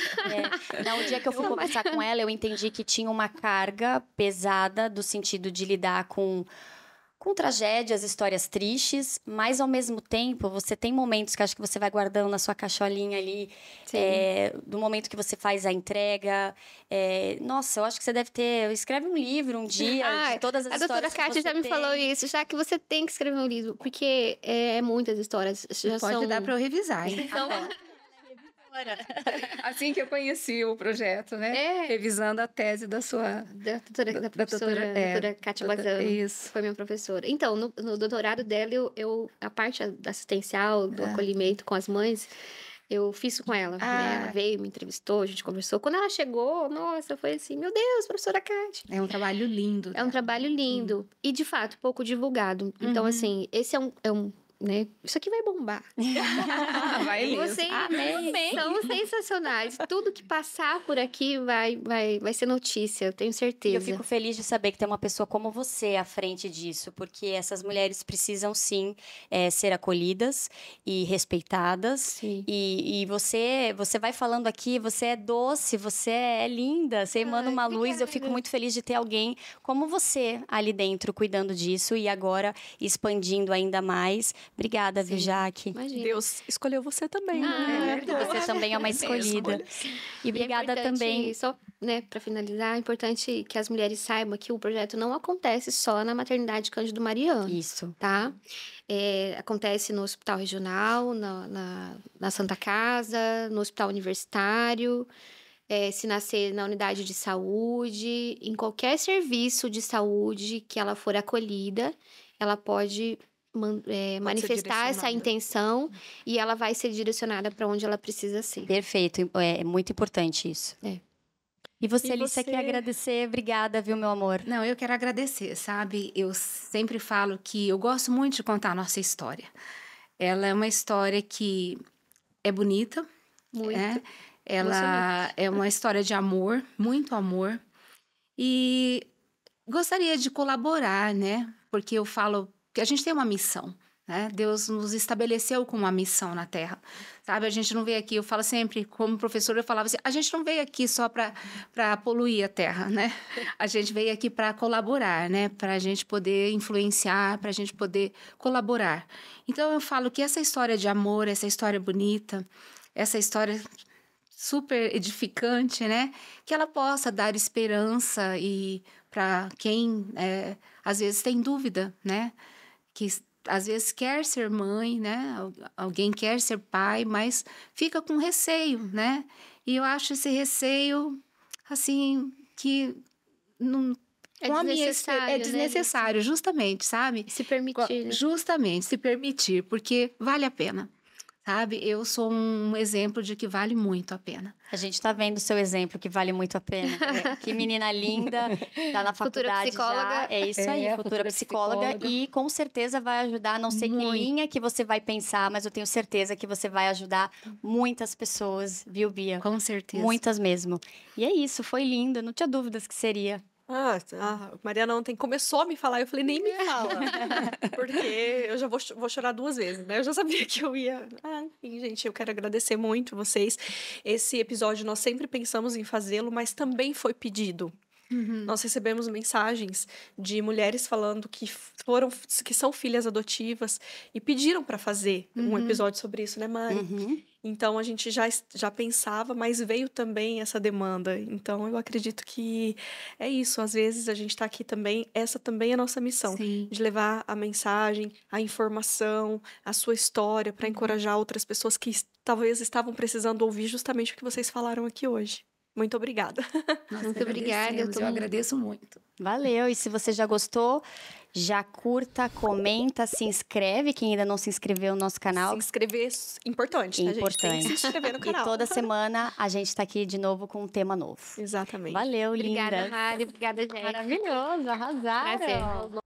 Speaker 2: O dia que eu fui conversar com ela, eu entendi que tinha uma carga pesada do sentido de lidar com tragédias, histórias tristes, mas ao mesmo tempo você tem momentos que acho que você vai guardando na sua caixolinha ali, do momento que você faz a entrega. Nossa, eu acho que você deve escreve um livro um dia de todas as histórias.
Speaker 4: A doutora Kátia já me falou isso, já que você tem que escrever um livro, porque é muitas histórias.
Speaker 3: Pode dar para eu revisar, hein?
Speaker 4: Então,
Speaker 3: Assim que eu conheci o projeto, né? Revisando a tese da sua...
Speaker 4: Da doutora Kátia Bazano.
Speaker 3: Isso.
Speaker 4: Foi minha professora. Então, no doutorado dela, a parte assistencial, do acolhimento com as mães, eu fiz com ela. Né? Ela veio, me entrevistou, a gente conversou. Quando ela chegou, nossa, foi assim, meu Deus, professora Kátia.
Speaker 3: É um trabalho lindo.
Speaker 4: É um trabalho lindo. E, de fato, pouco divulgado. Então, assim, esse é um né? Isso aqui vai bombar.
Speaker 3: Vai mesmo.
Speaker 4: Vocês são sensacionais. Tudo que passar por aqui vai ser notícia, eu tenho certeza.
Speaker 2: E eu fico feliz de saber que tem uma pessoa como você à frente disso, porque essas mulheres precisam sim ser acolhidas e respeitadas.
Speaker 4: Sim.
Speaker 2: E você vai falando aqui, você é doce, você é linda, você emana uma luz. Eu fico muito feliz de ter alguém como você ali dentro cuidando disso e agora expandindo ainda mais Obrigada, viu,
Speaker 4: Sim.
Speaker 2: Jaque?
Speaker 4: Imagina.
Speaker 1: Deus escolheu você também,
Speaker 4: Ah,
Speaker 1: né?
Speaker 2: Você também é uma escolhida. E obrigada também.
Speaker 4: Só, né, para finalizar, é importante que as mulheres saibam que o projeto não acontece só na maternidade Cândido Mariano,
Speaker 2: Isso.
Speaker 4: tá? Acontece no Hospital Regional, na Santa Casa, no Hospital Universitário, se nascer na unidade de saúde, em qualquer serviço de saúde que ela for acolhida, ela pode manifestar essa
Speaker 1: direcionada.
Speaker 4: intenção e ela vai ser direcionada para onde ela precisa ser.
Speaker 2: Perfeito. É muito importante isso.
Speaker 4: É.
Speaker 2: E você,
Speaker 1: E
Speaker 2: Alicia,
Speaker 1: você-
Speaker 2: quer agradecer? Obrigada, viu, meu amor?
Speaker 3: Não, eu quero agradecer, sabe? Eu sempre falo que eu gosto muito de contar a nossa história. Ela é uma história que é bonita,
Speaker 4: Muito.
Speaker 3: né? Ela é uma história de amor, muito amor. E gostaria de colaborar, né? Porque eu falo que a gente tem uma missão, né? Deus nos estabeleceu com uma missão na Terra, sabe? A gente não veio aqui, eu falo sempre, como professora, eu falava assim, a gente não veio aqui só para poluir a Terra, né? A gente veio aqui para colaborar, né? Para a gente poder influenciar, para a gente poder colaborar. Então, eu falo que essa história de amor, essa história bonita, essa história super edificante, né? Que ela possa dar esperança e para quem às vezes tem dúvida, né? Que às vezes quer ser mãe, né? Alguém quer ser pai, mas fica com receio, né? E eu acho esse receio assim que não com a minha
Speaker 4: desnecessário,
Speaker 3: é
Speaker 4: né,
Speaker 3: desnecessário, justamente, sabe?
Speaker 4: Se permitir, né?
Speaker 3: Justamente, se permitir, porque vale a pena, sabe? Eu sou um exemplo de que vale muito a pena.
Speaker 2: A gente tá vendo o seu exemplo, que vale muito a pena. Que menina linda, tá na
Speaker 4: Futura
Speaker 2: faculdade
Speaker 4: psicóloga.
Speaker 2: já. É isso aí, futura psicóloga. E com certeza vai ajudar, não sei que
Speaker 3: Muito.
Speaker 2: linha que você vai pensar, mas eu tenho certeza que você vai ajudar muitas pessoas, viu, Bia?
Speaker 3: Com certeza.
Speaker 2: Muitas mesmo. E é isso, foi lindo, não tinha dúvidas que seria.
Speaker 1: A Mariana ontem começou a me falar, eu falei, nem me fala. Porque eu já vou chorar 2 vezes, né? Eu já sabia que eu ia. Enfim, gente, eu quero agradecer muito vocês. Esse episódio nós sempre pensamos em fazê-lo, mas também foi pedido.
Speaker 3: Uhum.
Speaker 1: Nós recebemos mensagens de mulheres falando que são filhas adotivas e pediram para fazer um episódio sobre isso, né, Mari?
Speaker 2: Uhum.
Speaker 1: Então a gente já pensava, mas veio também essa demanda. Então eu acredito que é isso. Às vezes a gente está aqui também. Essa também é a nossa missão,
Speaker 3: Sim.
Speaker 1: de levar a mensagem, a informação, a sua história para encorajar outras pessoas que talvez estavam precisando ouvir justamente o que vocês falaram aqui hoje. Muito obrigada.
Speaker 3: Nós
Speaker 4: Muito obrigada,
Speaker 3: agradecemos, eu agradeço muito.
Speaker 2: Valeu, e se você já gostou, já curta, comenta, se inscreve, quem ainda não se inscreveu no nosso canal.
Speaker 1: Se inscrever é importante, tá, gente? Tem
Speaker 2: Importante.
Speaker 1: que se inscrever no
Speaker 2: E
Speaker 1: canal.
Speaker 2: toda semana a gente tá aqui de novo com um tema novo.
Speaker 1: Exatamente.
Speaker 2: Valeu,
Speaker 4: Obrigada,
Speaker 2: linda.
Speaker 4: Mari. Obrigada, gente.
Speaker 2: Maravilhoso, arrasaram.
Speaker 4: Prazer.